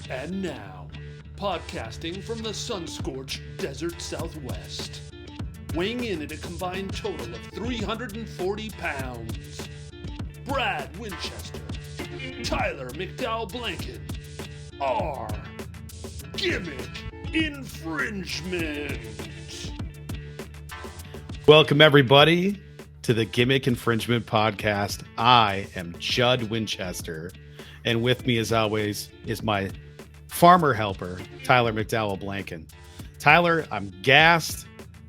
And now, podcasting from the sun-scorched desert Southwest, weighing in at a combined total of 340 pounds, Brad Winchester, Tyler McDowell Blanken, are Gimmick Infringement. Welcome, everybody, to the Gimmick Infringement Podcast. I am Judd Winchester, and with me, as always, is my farmer helper, Tyler McDowell Blanken. Tyler, I'm gassed.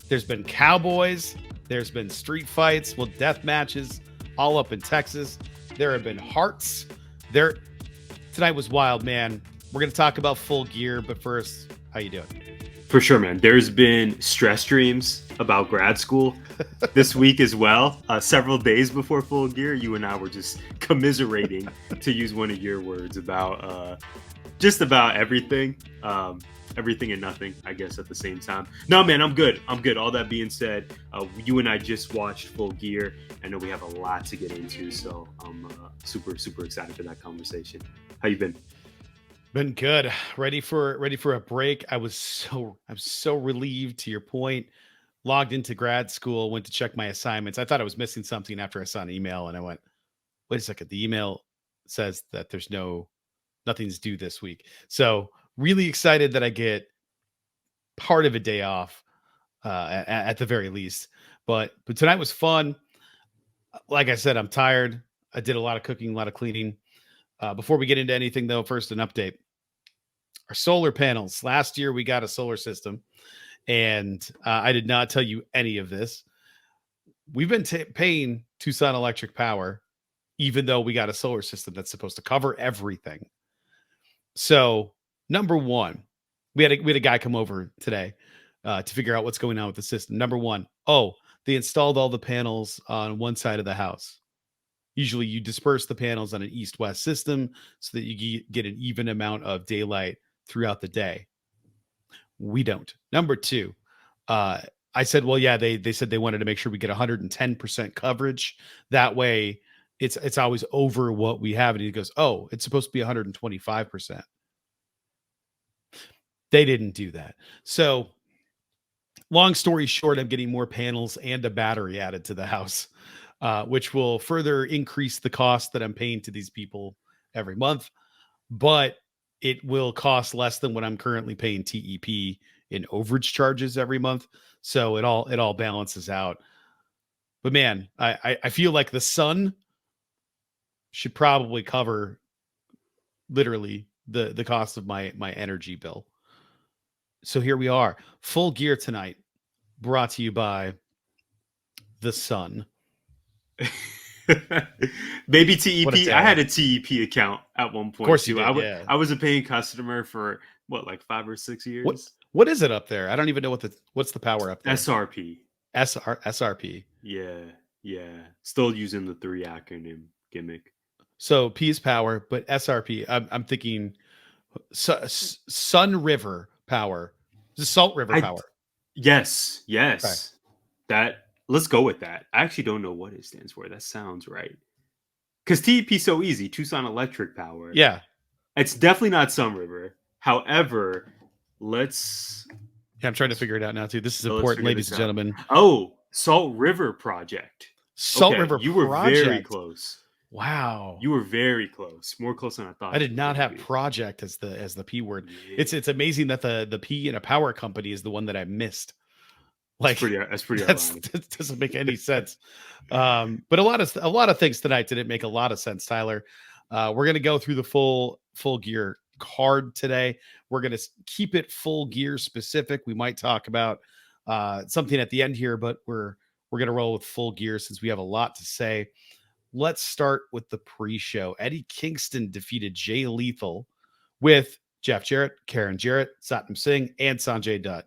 There's been cowboys. There's been street fights, death matches, all up in Texas. There have been Harts. Tonight was wild, man. We're going to talk about Full Gear, but first, how you doing? For sure, man. There's been stress dreams about grad school this week as well. Several days before Full Gear, you and I were just commiserating, to use one of your words, about just about everything. Everything and nothing, I guess, at the same time. No, man, I'm good. All that being said, you and I just watched Full Gear. I know we have a lot to get into, so I'm super excited for that conversation. How you been? Been good. Ready for a break. I'm so relieved, to your point. Logged into grad school, went to check my assignments. I thought I was missing something after I saw an email, and I went, wait a second. The email says that there's nothing's due this week. So really excited that I get part of a day off at the very least. But tonight was fun. Like I said, I'm tired. I did a lot of cooking, a lot of cleaning. Before we get into anything, though, first an update. Our solar panels. Last year, we got a solar system, and I did not tell you any of this. We've been paying Tucson Electric Power, even though we got a solar system that's supposed to cover everything. So, number one, we had a guy come over today to figure out what's going on with the system. Number one, they installed all the panels on one side of the house. Usually you disperse the panels on an east-west system so that you get an even amount of daylight throughout the day. We don't. Number two, I said, well, yeah, they said they wanted to make sure we get 110% coverage. That way it's always over what we have. And he goes, it's supposed to be 125%. They didn't do that. So long story short, I'm getting more panels and a battery added to the house. Which will further increase the cost that I'm paying to these people every month, but it will cost less than what I'm currently paying TEP in overage charges every month. So it all balances out. But man, I feel like the sun should probably cover literally the cost of my energy bill. So here we are, Full Gear tonight, brought to you by the sun. Maybe TEP. I had a TEP account at one point. Of course too. you did, I was a paying customer for like 5 or 6 years. What is it up there? I don't even know what's the power up there. SRP. SRP. Yeah. Still using the 3 acronym gimmick. So P is power, but SRP. I'm thinking Sun River Power. This is Salt River Power. Yes. Okay. That. Let's go with that. I actually don't know what it stands for. That sounds right. Because TEP is so easy. Tucson Electric Power. Yeah. It's definitely not Sun River. However, I'm trying to figure it out now, too. This is important, ladies and gentlemen. Salt River Project. Salt River Project. You were very close. Wow. You were very close. More close than I thought. I did not have project as the P word. Yeah. It's amazing that the P in a power company is the one that I missed. Like that's pretty ironic. That doesn't make any sense. But a lot of things tonight didn't make a lot of sense, Tyler. We're gonna go through the full gear card today. We're gonna keep it Full Gear specific. We might talk about something at the end here, but we're gonna roll with Full Gear since we have a lot to say. Let's start with the pre-show. Eddie Kingston defeated Jay Lethal with Jeff Jarrett, Karen Jarrett, Satnam Singh, and Sanjay Dutt.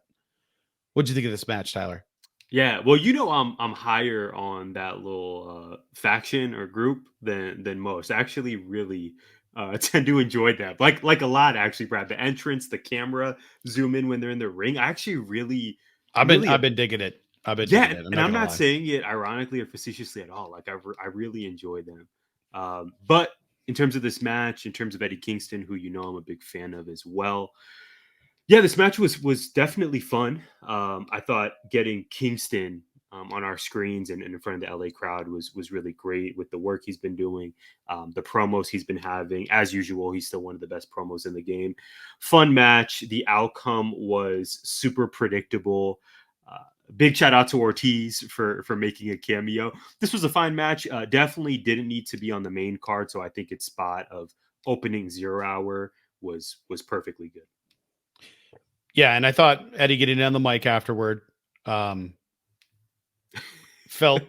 What'd you think of this match, Tyler? Yeah, well, I'm higher on that little faction or group than most. I actually really tend to enjoy that, like a lot actually. Brad, the entrance, the camera zoom in when they're in the ring. I actually really, I've been digging it. And I'm not saying it ironically or facetiously at all. Like I really enjoy them. But in terms of this match, in terms of Eddie Kingston, who I'm a big fan of as well. Yeah, this match was definitely fun. I thought getting Kingston on our screens and in front of the LA crowd was really great with the work he's been doing, the promos he's been having. As usual, he's still one of the best promos in the game. Fun match. The outcome was super predictable. Big shout out to Ortiz for making a cameo. This was a fine match. Definitely didn't need to be on the main card, so I think its spot of opening 0 hour was perfectly good. Yeah, and I thought Eddie getting on the mic afterward felt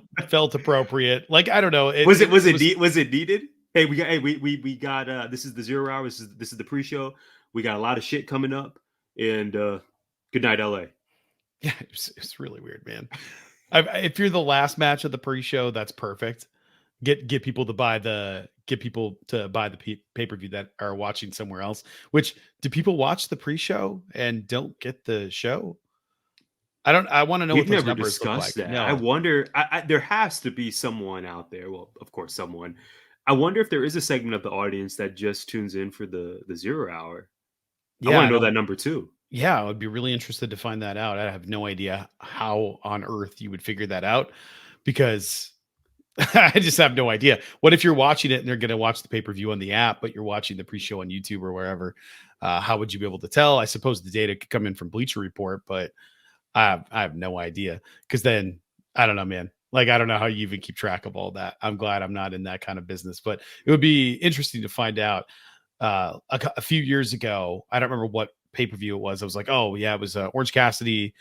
appropriate. Like, I don't know. Was it needed? Hey, we got this is the 0 hour. This is the pre-show. We got a lot of shit coming up, and good night, LA. Yeah, it's really weird, man. If you're the last match of the pre-show, that's perfect. Get people to buy the pay-per-view that are watching somewhere else. Which, do people watch the pre-show and don't get the show? I want to know what those numbers look like. That. No. I wonder. There has to be someone out there. Well, of course, someone. I wonder if there is a segment of the audience that just tunes in for the 0 hour. Yeah, I want to know that number too. Yeah, I would be really interested to find that out. I have no idea how on earth you would figure that out, because I just have no idea. What if you're watching it and they're going to watch the pay-per-view on the app, but you're watching the pre-show on YouTube or wherever? How would you be able to tell? I suppose the data could come in from Bleacher Report, but I have no idea, because then I don't know, man. Like, I don't know how you even keep track of all that. I'm glad I'm not in that kind of business, but it would be interesting to find out. A few years ago, I don't remember what pay-per-view it was. I was like, oh yeah, it was Orange Cassidy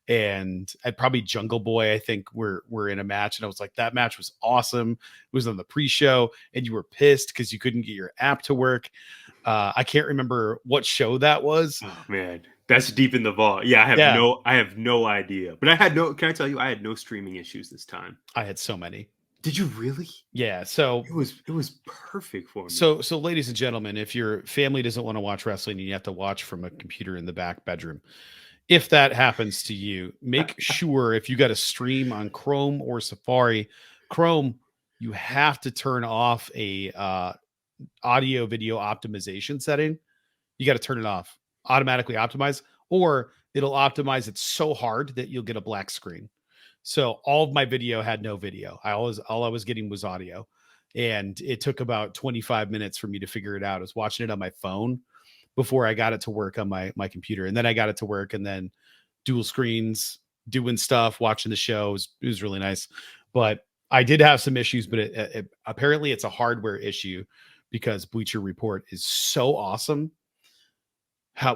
and I'd probably Jungle Boy. I think we're in a match, and I was like, that match was awesome. It was on the pre-show, and you were pissed because you couldn't get your app to work. I can't remember what show that was. Oh man, that's deep in the vault. Yeah, I have no idea. But can I tell you, I had no streaming issues this time. I had so many. Did you really? Yeah. So it was perfect for me. So ladies and gentlemen, if your family doesn't want to watch wrestling and you have to watch from a computer in the back bedroom, if that happens to you, make sure, if you got a stream on Chrome or Safari, Chrome, you have to turn off a audio video optimization setting. You got to turn it off, automatically optimize, or it'll optimize it so hard that you'll get a black screen. So all of my video had no video. All I was getting was audio. And it took about 25 minutes for me to figure it out. I was watching it on my phone before I got it to work on my computer. And then I got it to work, and then dual screens, doing stuff, watching the show. It was really nice. But I did have some issues, but apparently it's a hardware issue, because Bleacher Report is so awesome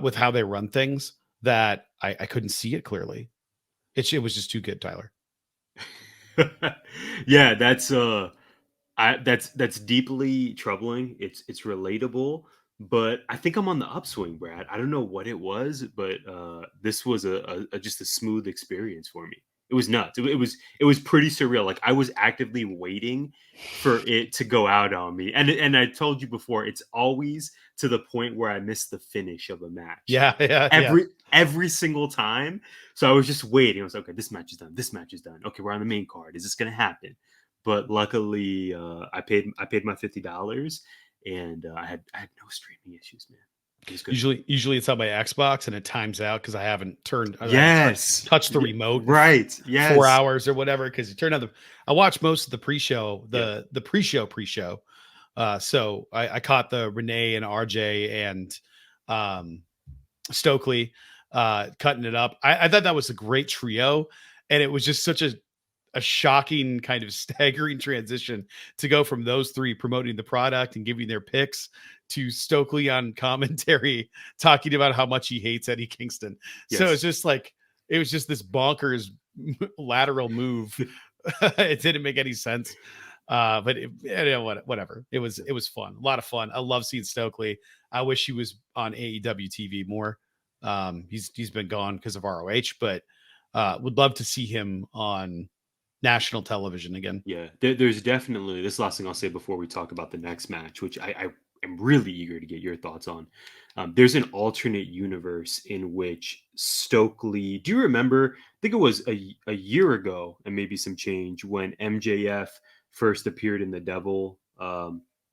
with how they run things that I couldn't see it clearly. It was just too good, Tyler. Yeah, that's deeply troubling. It's relatable, but I think I'm on the upswing, Brad. I don't know what it was, but this was just a smooth experience for me. It was nuts. It was pretty surreal. Like, I was actively waiting for it to go out on me. And I told you before, it's always to the point where I miss the finish of a match. Yeah. Every single time. So I was just waiting. I was like, okay, this match is done. This match is done. Okay, we're on the main card. Is this going to happen? But luckily, I paid my $50, and I had no streaming issues, man. Usually it's on my Xbox, and it times out because I haven't touched the remote. Right. Yes. 4 hours or whatever. Because you turn on I watched most of the pre-show, the pre-show. So I caught the Renee and RJ and Stokely cutting it up. I thought that was a great trio, and it was just such a shocking, kind of staggering transition to go from those three promoting the product and giving their picks to Stokely on commentary talking about how much he hates Eddie Kingston. Yes. So it's just like, it was just this bonkers lateral move. It didn't make any sense. But whatever. It was fun. A lot of fun. I love seeing Stokely. I wish he was on AEW TV more. He's been gone because of ROH, but would love to see him on national television again. Yeah, there's definitely, this last thing I'll say before we talk about the next match, which I am really eager to get your thoughts on. There's an alternate universe in which Stokely, do you remember, I think it was a year ago and maybe some change, when MJF first appeared in the Devil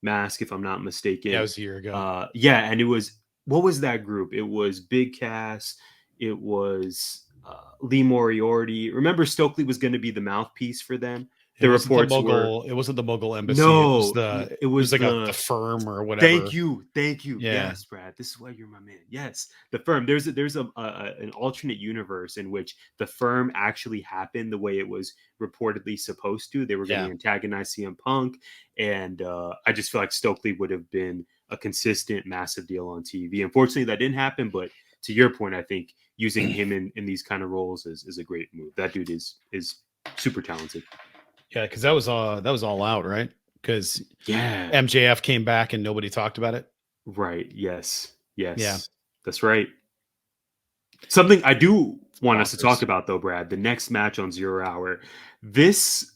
mask, if I'm not mistaken. Yeah, it was a year ago. Yeah, and it was, what was that group? It was Big Cass. It was Lee Moriarty. Remember, Stokely was going to be the mouthpiece for them. It The wasn't the reports were Mogul. It wasn't the Mogul Embassy. no, it It was was like the the firm or thank whatever. you, thank you. Yeah. Yes, Brad. This is why you're my man. Yes, the firm. There's an alternate universe in which the firm actually happened the way it was reportedly supposed to. They were going to antagonize CM Punk, and I just feel like Stokely would have been a consistent, massive deal on TV. Unfortunately, that didn't happen. But to your point, I think using him in these kind of roles is a great move. That dude is super talented. Yeah, because that was all out, right? Because Yeah, MJF came back and nobody talked about it. right. Yes. Yes. Yeah. That's right. Something I do want us to Bonkers. talk about, though, Brad, the next match on 0 Hour. This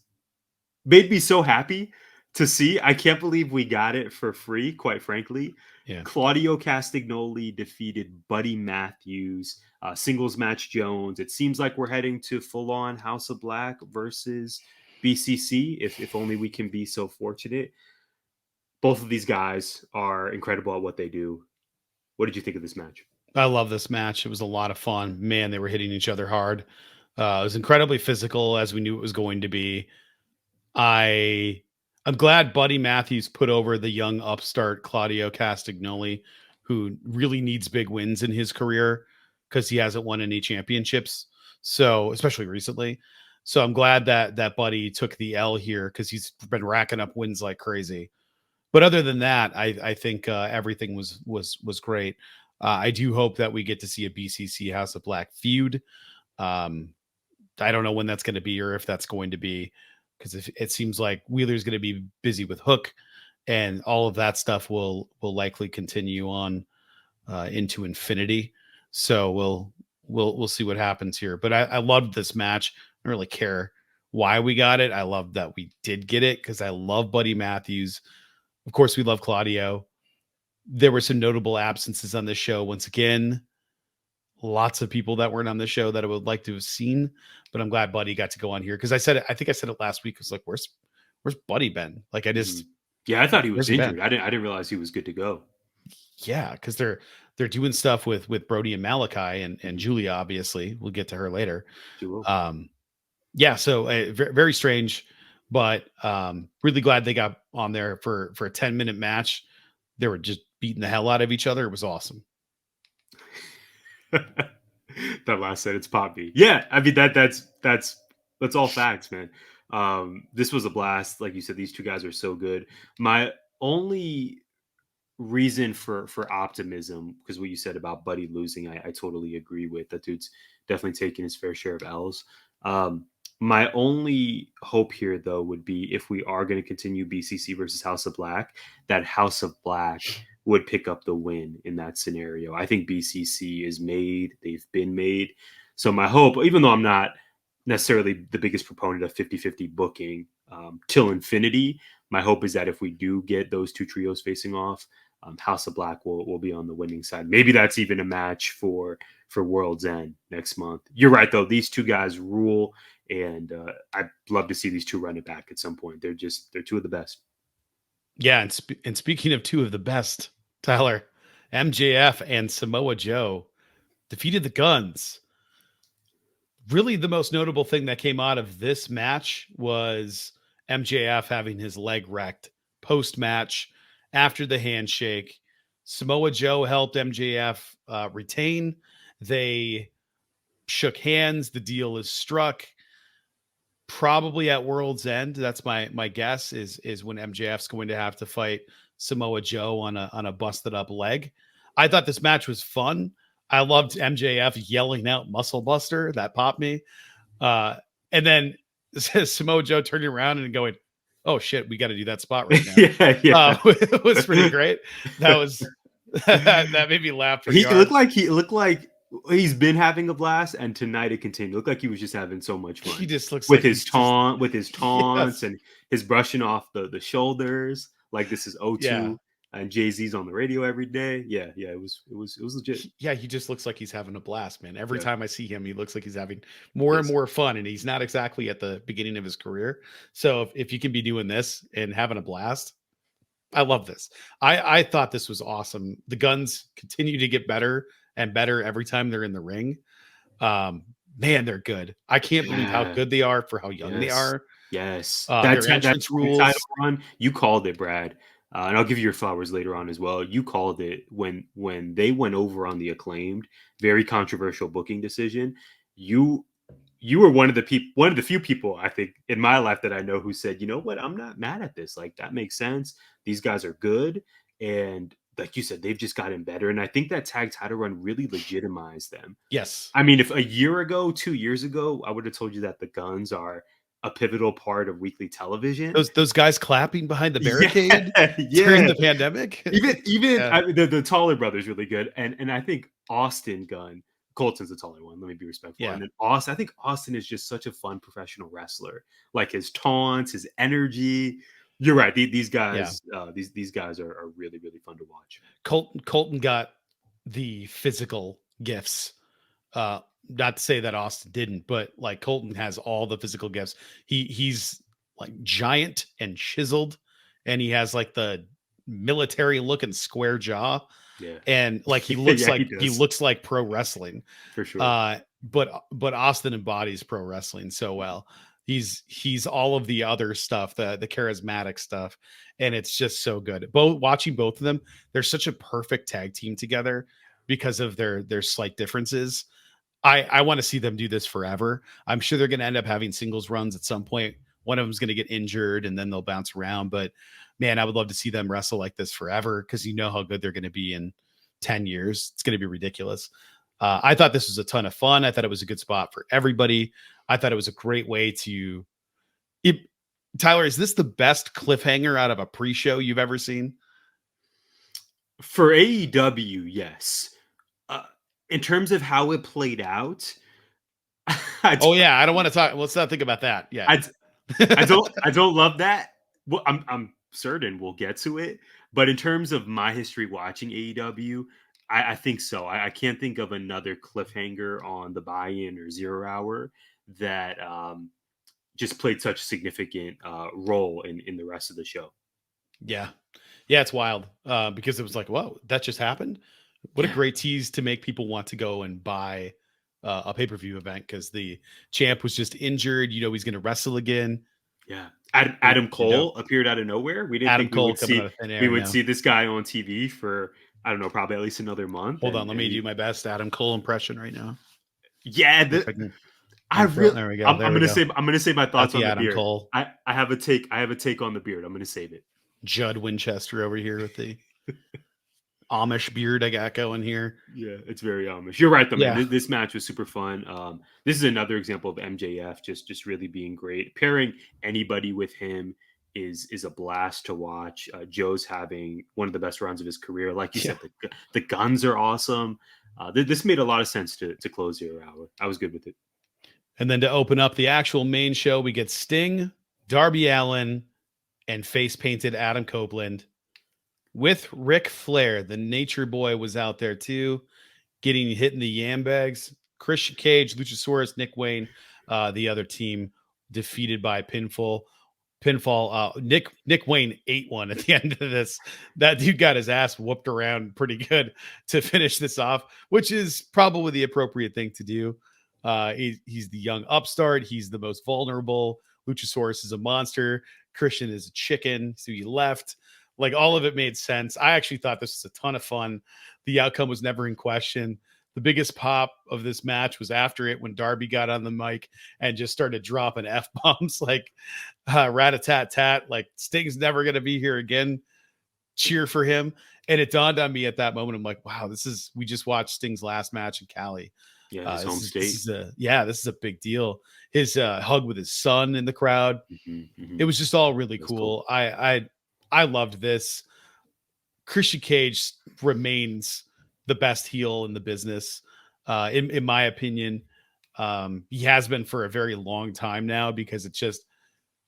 made me so happy to see. I can't believe we got it for free, quite frankly. Yeah. Claudio Castagnoli defeated Buddy Matthews, singles match Jones. It seems like we're heading to full-on House of Black versus BCC, if only we can be so fortunate. Both of these guys are incredible at what they do. What did you think of this match? I love this match. It was a lot of fun. Man, they were hitting each other hard. It was incredibly physical, as we knew it was going to be. I'm glad Buddy Matthews put over the young upstart Claudio Castagnoli, who really needs big wins in his career because he hasn't won any championships. So, especially recently. So I'm glad that Buddy took the L here because he's been racking up wins like crazy. But other than that, I think everything was great. I do hope that we get to see a BCC House of Black feud. I don't know when that's going to be or if that's going to be, because it seems like Wheeler's going to be busy with Hook, and all of that stuff will likely continue on into infinity. So we'll see what happens here. But I loved this match. I don't really care why we got it. I love that we did get it because I love Buddy Matthews. Of course, we love Claudio. There were some notable absences on this show. Once again, lots of people that weren't on the show that I would like to have seen, but I'm glad Buddy got to go on here because I think I said it last week. It's like, where's Buddy been? Like, I just I thought he was injured. Ben? I didn't realize he was good to go. Yeah, because they're doing stuff with Brody and Malachi and Julia. Obviously, we'll get to her later. Yeah, so very, very strange, but really glad they got on there for a 10-minute match. They were just beating the hell out of each other. It was awesome. That last sentence popped me. Yeah, I mean that's all facts, man. This was a blast. Like you said, these two guys are so good. My only reason for optimism, because what you said about Buddy losing, I totally agree with. That dude's definitely taking his fair share of L's. My only hope here, though, would be if we are going to continue BCC versus House of Black, that House of Black would pick up the win in that scenario. I think BCC is made. They've been made. So my hope, even though I'm not necessarily the biggest proponent of 50-50 booking till infinity, my hope is that if we do get those two trios facing off, House of Black will be on the winning side. Maybe that's even a match for World's End next month. You're right, though. These two guys rule, and I'd love to see these two run it back at some point. They're two of the best. Yeah, and speaking of two of the best, Tyler, MJF and Samoa Joe defeated the Guns. Really, the most notable thing that came out of this match was MJF having his leg wrecked post-match after the handshake. Samoa Joe helped MJF retain. They shook hands. The deal is struck. Probably at World's End. That's my guess is when MJF's going to have to fight Samoa Joe on a busted up leg. I thought this match was fun. I loved MJF yelling out "Muscle Buster." That popped me. And then Samoa Joe turning around and going, "Oh shit, we got to do that spot right now." It was pretty great. That was that made me laugh. He looked like he's been having a blast, and tonight it continued. It looked like he was just having so much fun. He just looks with like his taunts yes. and his brushing off the shoulders like this is O2. Yeah. And Jay-Z's on the radio every day. Yeah, it was legit. Yeah, he just looks like he's having a blast, man. Every time I see him, he looks like he's having more and more fun, and he's not exactly at the beginning of his career. So if you can be doing this and having a blast, I love this. I thought this was awesome. The Guns continue to get better and better every time they're in the ring. Man, they're good. I can't believe how Yeah. good they are for how young they Yes. are. Yes. Their entrance Title rules. run, you called it, Brad. And I'll give you your flowers later on as well. You called it when they went over on the Acclaimed, very controversial booking decision. You you were one of the few people I think in my life that I know who said, you know what, I'm not mad at this. Like that makes sense. These guys are good, and like you said, they've just gotten better. And I think that tag title run really legitimized them. Yes. I mean, if a year ago, 2 years ago, I would have told you that the Guns are a pivotal part of weekly television. Those guys clapping behind the Yeah, barricade during yeah. the pandemic. Even Yeah. the taller brother's really good, and I think Austin Gunn, Colton's the taller one. Let me be respectful. Yeah. And then Austin, I think Austin is just such a fun professional wrestler. Like his taunts, his energy. You're right. These guys, these guys are really really fun to watch. Colton got the physical gifts. Not to say that Austin didn't, but like Colton has all the physical gifts. He's like giant and chiseled, and he has like the military looking square jaw, Yeah, and like he looks yeah, like he does, looks like pro wrestling. for sure. But Austin embodies pro wrestling so well. He's all of the other stuff, the charismatic stuff, and it's just so good. Watching both of them, they're such a perfect tag team together because of their slight differences. I want to see them do this forever. I'm sure they're going to end up having singles runs at some point. One of them's going to get injured and then they'll bounce around. But man, I would love to see them wrestle like this forever because you know how good they're going to be in 10 years. It's going to be ridiculous. I thought this was a ton of fun. I thought it was a good spot for everybody. I thought it was a great way to. Tyler, is this the best cliffhanger out of a pre-show you've ever seen? For AEW, yes. In terms of how it played out, I don't want to talk. Let's not think about that. Yeah, I don't love that. Well, I'm certain we'll get to it, but in terms of my history watching AEW, I think so. I can't think of another cliffhanger on the buy-in or 0 hour that just played such a significant role in the rest of the show. Yeah, it's wild because it was like, whoa, that just happened. What a great tease to make people want to go and buy a pay-per-view event because the champ was just injured. You know, he's going to wrestle again. Yeah. Adam Cole appeared out of nowhere. We didn't think we would see this guy on TV for, I don't know, probably at least another month. Hold on. Let me do my best Adam Cole impression right now. Yeah. There we go. I'm going to say my thoughts on the Adam beard. Cole. I have a take on the beard. I'm going to save it. Judd Winchester over here with the Amish beard I got going here. Yeah, it's very Amish. You're right, though, man. Yeah. This match was super fun. This is another example of MJF just really being great. Pairing anybody with him is a blast to watch. Joe's having one of the best runs of his career. Like you said, the Guns are awesome. This made a lot of sense to close 0 hour. I was good with it. And then to open up the actual main show, we get Sting, Darby Allin, and face-painted Adam Copeland. With Ric Flair, the Nature Boy was out there too, getting hit in the yam bags. Christian Cage, Luchasaurus, Nick Wayne, the other team defeated by pinfall. Nick Wayne ate one at the end of this. That dude got his ass whooped around pretty good to finish this off, which is probably the appropriate thing to do. He's the young upstart. He's the most vulnerable. Luchasaurus is a monster. Christian is a chicken, so he left. Like all of it made sense. I actually thought this was a ton of fun. The outcome was never in question. The biggest pop of this match was after it when Darby got on the mic and just started dropping F-bombs like rat-a-tat-tat, like Sting's never going to be here again. Cheer for him. And it dawned on me at that moment. I'm like, wow, we just watched Sting's last match in Cali. Yeah, his home state. This is a big deal. His hug with his son in the crowd. It was just all really cool. I loved this. Christian Cage remains the best heel in the business, in my opinion. He has been for a very long time now because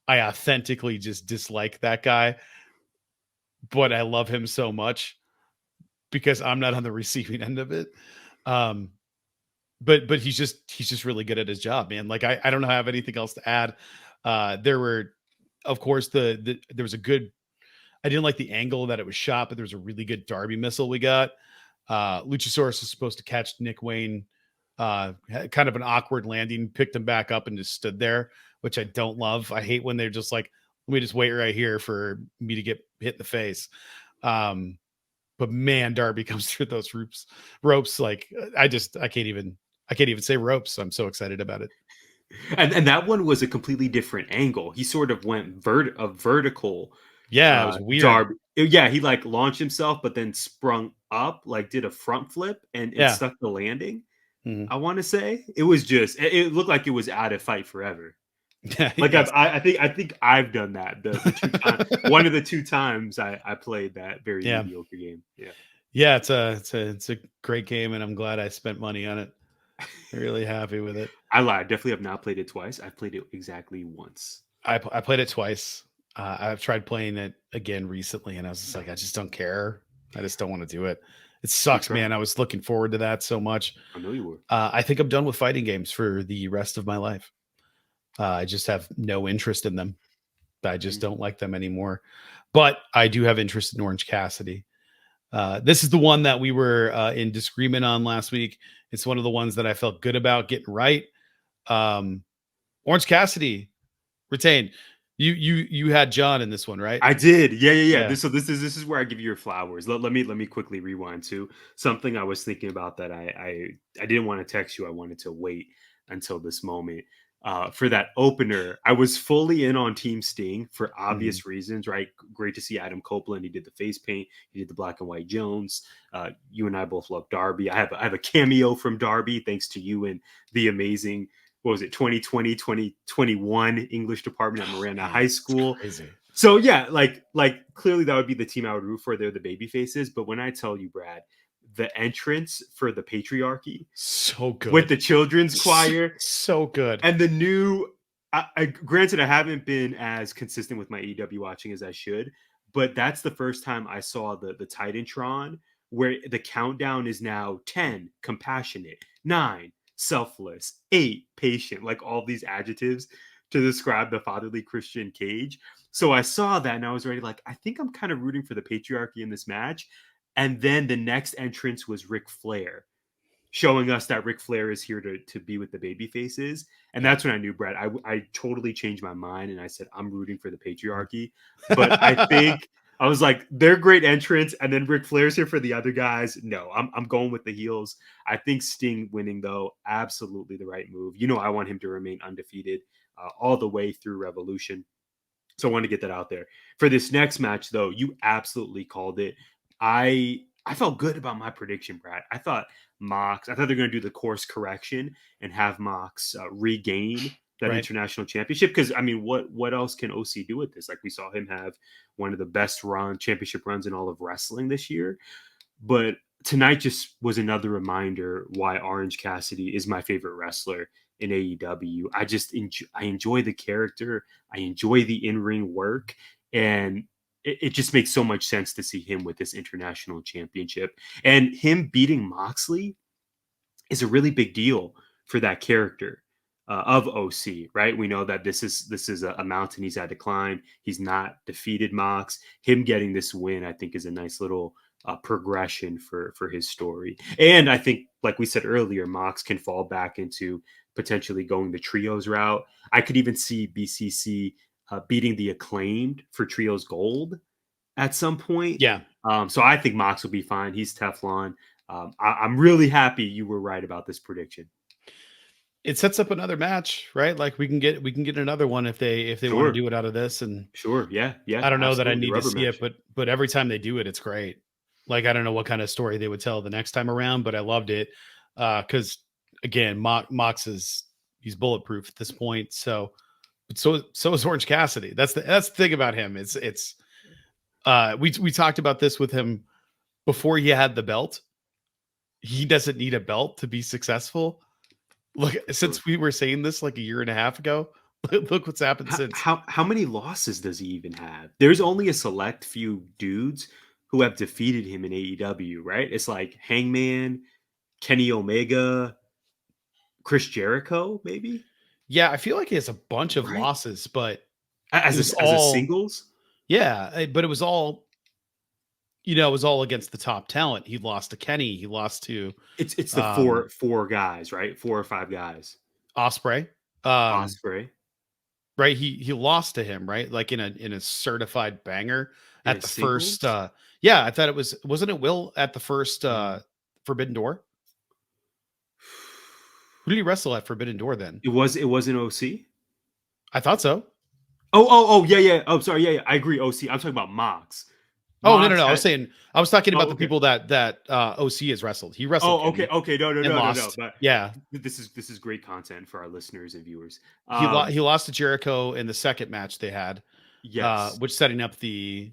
I authentically just dislike that guy, but I love him so much because I'm not on the receiving end of it. But he's just really good at his job, man. Like I don't have anything else to add. There were, of course, there was a good I didn't like the angle that it was shot, but there was a really good Darby missile we got. Luchasaurus was supposed to catch Nick Wayne, had kind of an awkward landing, picked him back up and just stood there, which I don't love. I hate when they're just like, let me just wait right here for me to get hit in the face. But man, Darby comes through those ropes. Like I can't even say ropes. I'm so excited about it. And that one was a completely different angle. He sort of went vertical. Yeah, it was weird. Darby. Yeah, he like launched himself, but then sprung up, like did a front flip and stuck the landing. Mm-hmm. I want to say it was just, it looked like it was out of Fight Forever. Like yes. I think I've done that. The 2 times, one of the 2 times I played that very mediocre game. Yeah, it's a great game, and I'm glad I spent money on it. Really happy with it. I lied. Definitely have not played it twice. I've played it exactly once. I played it twice. I've tried playing it again recently, and I was just like, I just don't care. I just don't want to do it. It sucks, man. I was looking forward to that so much. I know you were. I think I'm done with fighting games for the rest of my life. I just have no interest in them. I just don't like them anymore. But I do have interest in Orange Cassidy. This is the one that we were in disagreement on last week. It's one of the ones that I felt good about getting right. Orange Cassidy retained. You had John in this one, right? I did. Yeah. This is where I give you your flowers. Let me quickly rewind to something I was thinking about that I didn't want to text you. I wanted to wait until this moment. For that opener, I was fully in on Team Sting for obvious reasons, right? Great to see Adam Copeland. He did the face paint. He did the black and white Jones. You and I both love Darby. I have a cameo from Darby thanks to you and the amazing, what was it, 2020, 2021 English department at Miranda High School. So yeah, like clearly that would be the team I would root for. They're the baby faces. But when I tell you, Brad, the entrance for the patriarchy, so good with the children's choir, so good, and the new. Granted, I haven't been as consistent with my AEW watching as I should, but that's the first time I saw the Titantron where the countdown is now 10, compassionate, 9, selfless, 8, patient, like all these adjectives to describe the fatherly Christian Cage. So I saw that and I was already like, I think I'm kind of rooting for the patriarchy in this match. And then the next entrance was Ric Flair, showing us that Ric Flair is here to be with the baby faces. And that's when I knew, Brett, I totally changed my mind. And I said, I'm rooting for the patriarchy. But I think I was like, they're great entrance. And then Ric Flair's here for the other guys. No, I'm going with the heels. I think Sting winning, though, absolutely the right move. You know, I want him to remain undefeated all the way through Revolution. So I want to get that out there. For this next match, though, you absolutely called it. I felt good about my prediction, Brad. I thought they're going to do the course correction and have Mox regain that international championship. Because, I mean, what else can OC do with this? Like, we saw him have one of the best championship runs in all of wrestling this year. But tonight just was another reminder why Orange Cassidy is my favorite wrestler in AEW. I enjoy the character. I enjoy the in-ring work. And it just makes so much sense to see him with this international championship. And him beating Moxley is a really big deal for that character of OC, right? We know that this is a mountain he's had to climb. He's not defeated Mox. Him getting this win, I think, is a nice little progression for his story. And I think, like we said earlier, Mox can fall back into potentially going the trios route. I could even see BCC beating the Acclaimed for Trios Gold at some point. Yeah. So I think Mox will be fine. He's Teflon. I'm really happy you were right about this prediction. It sets up another match, right? Like we can get another one if they want to do it out of this. And yeah. I don't know that I need to see match. it, but every time they do it, it's great. Like I don't know what kind of story they would tell the next time around, but I loved it because again, Mox he's bulletproof at this point. So is Orange Cassidy. That's the thing about him. We talked about this with him before he had the belt. He doesn't need a belt to be successful. Look, since we were saying this like a year and a half ago, look what's happened since. How many losses does he even have? There's only a select few dudes who have defeated him in AEW, right? It's like Hangman, Kenny Omega, Chris Jericho, maybe. Yeah, I feel like he has a bunch of losses, but as a singles. Yeah, but it was all, it was all against the top talent. He lost to Kenny. He lost to It's the um, four guys, right? 4 or 5 guys. Osprey. Um, Osprey right. He lost to him, right? Like in a certified banger in at a the first. singles. Yeah, I thought wasn't it Will at the first Mm. Forbidden Door? Who did he wrestle at Forbidden Door then? It was an OC. I thought so. Oh yeah yeah. Oh sorry yeah, I agree. OC. I'm talking about Mox. Oh, no, no, Mox no. had. I was talking about Oh the okay. people that OC has wrestled. He wrestled Oh okay Kenny okay. and No. lost. But Yeah. this is great content for our listeners and viewers. He lost to Jericho in the second match they had, Yes. which setting up the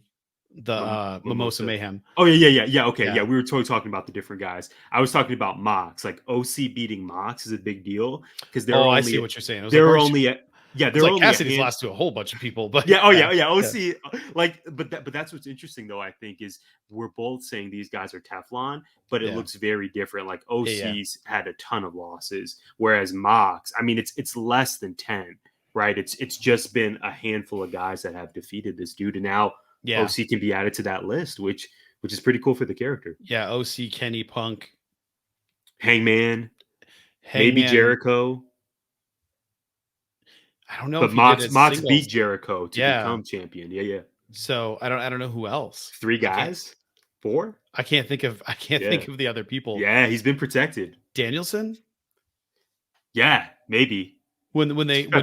Mimosa Mimosa. Mayhem. Oh yeah. Okay, yeah. Yeah. We were totally talking about the different guys. I was talking about Mox. Like OC beating Mox is a big deal because Oh, I see what you're saying. It was like there where are he only a, yeah it's there are like only a Cassidy's hand. lost to a whole bunch of people, but Yeah. Oh yeah. yeah. Yeah. OC like, but that's what's interesting though. I think is we're both saying these guys are Teflon, but it Yeah. looks very different. Like Yeah. OC's had a ton of losses, whereas Mox, I mean, it's less than 10, right? It's just been a handful of guys that have defeated this dude, and now Yeah. OC can be added to that list, which is pretty cool for the character. Yeah. OC, Kenny, Punk, Hangman, maybe Hangman. Jericho, I don't know but if he did a Mox singles. beat Jericho to Yeah. become champion. Yeah. So I don't know who else. 3 I can't guys, 4. I can't think of Yeah, the other people. yeah, he's been protected. Danielson? Yeah, maybe. When That's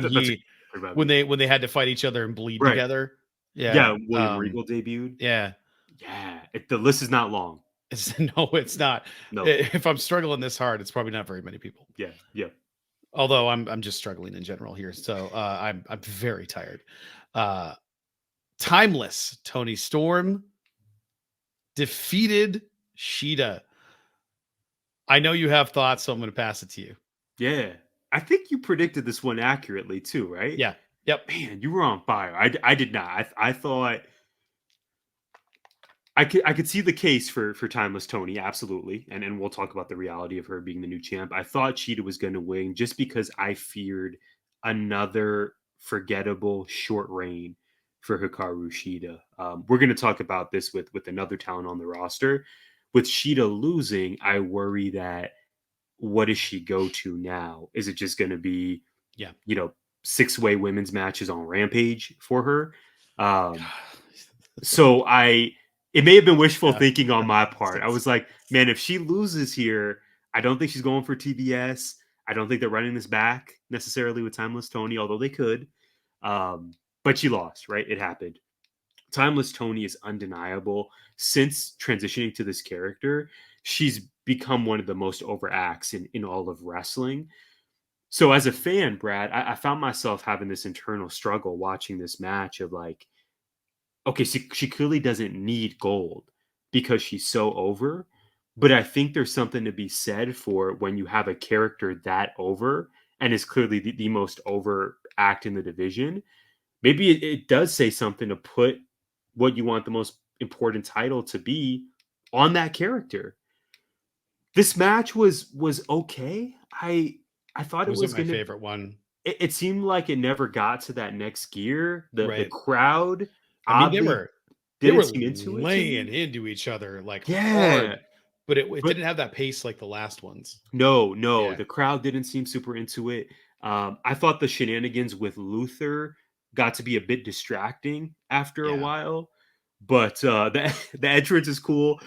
a good about me. they had to fight each other and bleed Right. together. Yeah. Yeah, William Regal debuted. Yeah. Yeah, the list is not long. No, it's not. No. If I'm struggling this hard, it's probably not very many people. Yeah. Although I'm just struggling in general here. So I'm very tired. Timeless Toni Storm defeated Sheeta. I know you have thoughts, so I'm going to pass it to you. Yeah. I think you predicted this one accurately too, right? Yeah. Yep. Man, you were on fire. I did not. I thought I could see the case for Timeless Tony, absolutely. And we'll talk about the reality of her being the new champ. I thought Sheeta was going to win just because I feared another forgettable short reign for Hikaru Shida. We're going to talk about this with another talent on the roster. With Sheeta losing, I worry that what does she go to now? Is it just going to be, 6-way women's matches on Rampage for her? So it may have been wishful thinking on my part. I was like, man, if she loses here, I don't think she's going for TBS. I don't think they're running this back necessarily with Timeless Tony, although they could. But she lost, right? It happened. Timeless Tony is undeniable. Since transitioning to this character, she's become one of the most over acts in all of wrestling. So as a fan, Brad, I found myself having this internal struggle watching this match of like, okay, she clearly doesn't need gold because she's so over. But I think there's something to be said for when you have a character that over and is clearly the most over act in the division. Maybe it does say something to put what you want the most important title to be on that character. This match was okay. I thought it was my favorite one. It seemed like it never got to that next gear. The Right. crowd, I mean, they were seem into laying into each other like Yeah. hard, but it didn't have that pace like the last ones. No, Yeah. the crowd didn't seem super into it. I thought the shenanigans with Luther got to be a bit distracting after a Yeah. while, but the entrance is cool.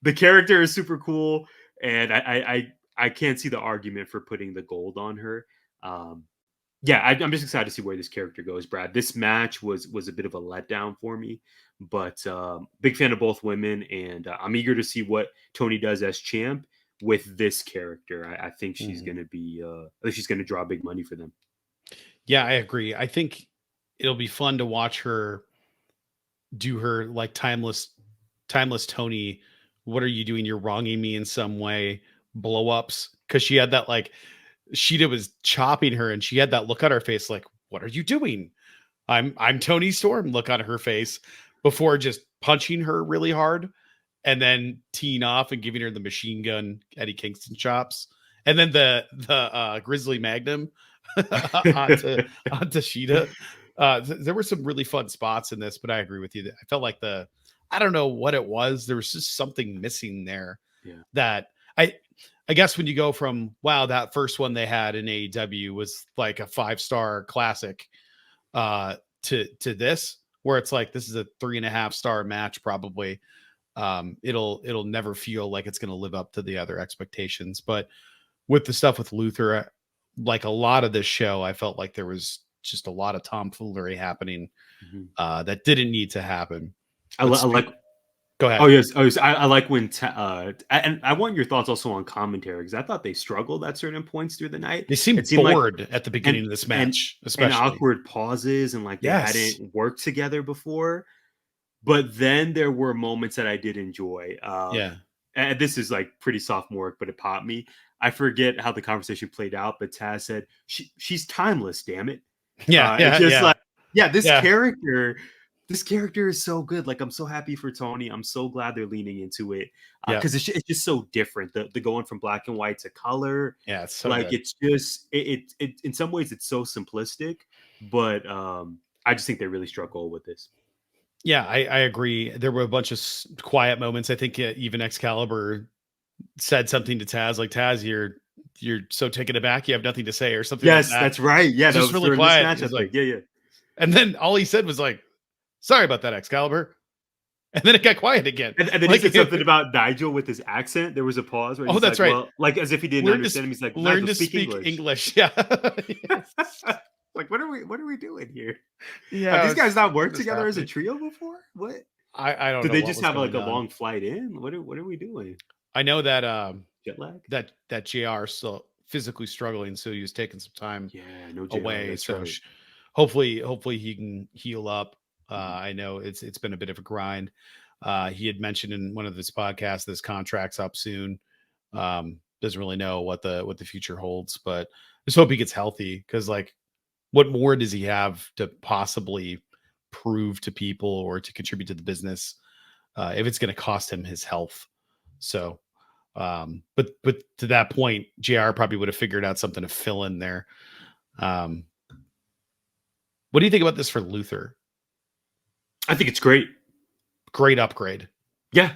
The character is super cool, and I can't see the argument for putting the gold on her. I'm just excited to see where this character goes, Brad. This match was a bit of a letdown for me, but big fan of both women, and I'm eager to see what Toni does as champ with this character. I think she's going to be, I think she's going to draw big money for them. Yeah, I agree. I think it'll be fun to watch her do her like timeless Toni. What are you doing? You're wronging me in some way. Blow ups, because she had that like. Sheeta was chopping her and she had that look on her face like, what are you doing? I'm Toni Storm look on her face before just punching her really hard and then teeing off and giving her the machine gun Eddie Kingston chops. And then the Grizzly Magnum onto Sheeta. There were some really fun spots in this, but I agree with you. I felt like I don't know what it was. There was just something missing there. Yeah. That I guess when you go from, wow, that first one they had in AEW was like a 5-star classic, to this, where it's like, this is a 3.5-star match, probably. It'll never feel like it's going to live up to the other expectations. But with the stuff with Luther, like a lot of this show, I felt like there was just a lot of tomfoolery happening, that didn't need to happen. I like. Go ahead. Oh yes, I like when and I want your thoughts also on commentary, because I thought they struggled at certain points through the night. They seemed bored at the beginning of this match, especially, and awkward pauses, and like they hadn't worked together before. But then there were moments that I did enjoy. And this is like pretty sophomoric, but it popped me. I forget how the conversation played out, but Taz said, "She's timeless, damn it." This character is so good. Like, I'm so happy for Toni. I'm so glad they're leaning into it, because it's just so different. The going from black and white to color. Yeah, it's so like good. It's just it in some ways it's so simplistic, but I just think they really struck gold with this. Yeah, I agree. There were a bunch of quiet moments. I think even Excalibur said something to Taz, like, Taz, you're so taken aback, you have nothing to say, or something. Yes, like that. that's right. Yeah, that was really quiet. Match, like, yeah. And then all he said was like, "Sorry about that, Excalibur." And then it got quiet again. And then he said something about Nigel with his accent. There was a pause where that's right. Well, like as if he didn't understand him. He's like, learn to speak English. Yeah. Like, what are we doing here? Yeah. Have these guys not worked together as a trio before? What? I don't know. Did they just have like a long flight in? What are we doing? I know that jet lag? That JR is still physically struggling, so he was taking some time away. So right. hopefully he can heal up. I know it's been a bit of a grind. He had mentioned in one of his podcasts this contract's up soon. Doesn't really know what the future holds, but just hope he gets healthy, because like, what more does he have to possibly prove to people or to contribute to the business, if it's going to cost him his health? So, but to that point, JR probably would have figured out something to fill in there. What do you think about this for Luther? I think it's great. Great upgrade. Yeah.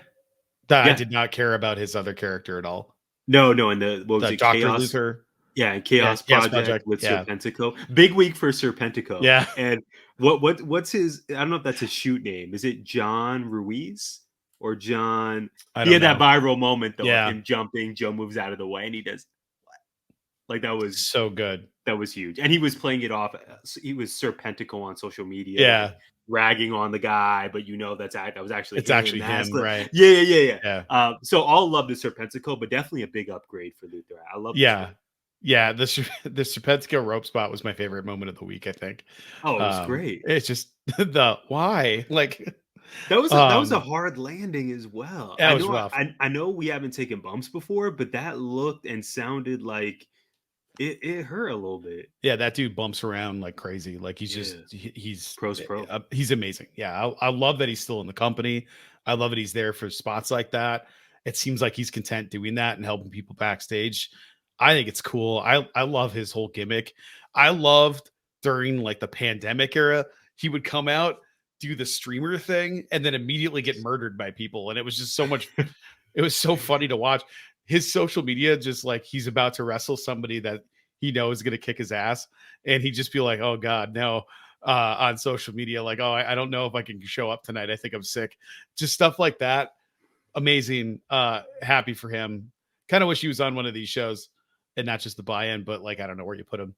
I did not care about his other character at all. No. And what was it? Dr. Chaos? Luther. Yeah, and Chaos Project with Serpentico. Big week for Serpentico. Yeah. And what's his? I don't know if that's his shoot name. Is it John Ruiz or John? He had that viral moment though. Yeah. Of him jumping. Joe moves out of the way, and he does. Like, that was so good. That was huge, and he was playing it off. He was Serpentico on social media. Yeah. Like, ragging on the guy, but that was actually him, right? Yeah. So all love the Serpentico, but definitely a big upgrade for Luther. I love. Yeah, the Serpentico rope spot was my favorite moment of the week, I think. Oh, it was great. It's just the why, like, that was a hard landing as well. That was rough. I know we haven't taken bumps before, but that looked and sounded like it hurt a little bit. Yeah, that dude bumps around like crazy. Like, he's pro. He's amazing. Yeah, I love that he's still in the company. I love that he's there for spots like that. It seems like he's content doing that and helping people backstage. I think it's cool. I love his whole gimmick. I loved during like the pandemic era, he would come out, do the streamer thing, and then immediately get murdered by people. And it was just so much, it was so funny to watch. His social media, just like he's about to wrestle somebody that he knows is going to kick his ass. And he'd just be like, "Oh God, no." On social media, like, "Oh, I don't know if I can show up tonight. I think I'm sick." Just stuff like that. Amazing. Happy for him. Kind of wish he was on one of these shows. And not just the buy-in, but like, I don't know where you put him.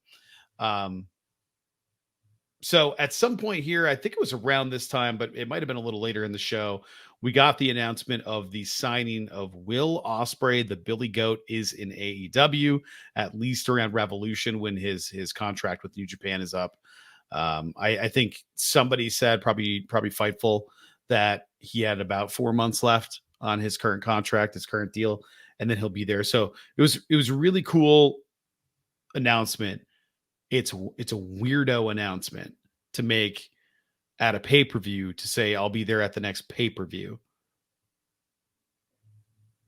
So at some point here, I think it was around this time, but it might have been a little later in the show, we got the announcement of the signing of Will Ospreay. The Billy Goat is in AEW, at least around Revolution, when his contract with New Japan is up. I think somebody said, probably Fightful, that he had about 4 months left on his current contract, his current deal, and then he'll be there. So it was a really cool announcement. It's a weirdo announcement to make at a pay-per-view, to say I'll be there at the next pay-per-view.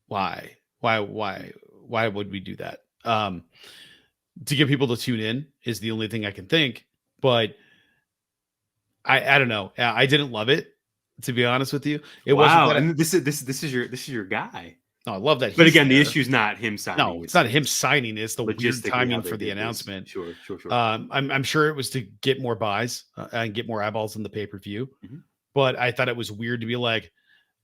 Why would we do that? To get people to tune in is the only thing I can think, but I don't know. I didn't love it, to be honest with you. It wasn't Wow, that. and this is your guy. No, I love that. But He's again, the there. issue is not him signing. No, it's not him signing. It's the weird logistically how timing they for the did this. announcement. Sure. I'm sure it was to get more buys and get more eyeballs in the pay-per-view. Mhm. But I thought it was weird to be like,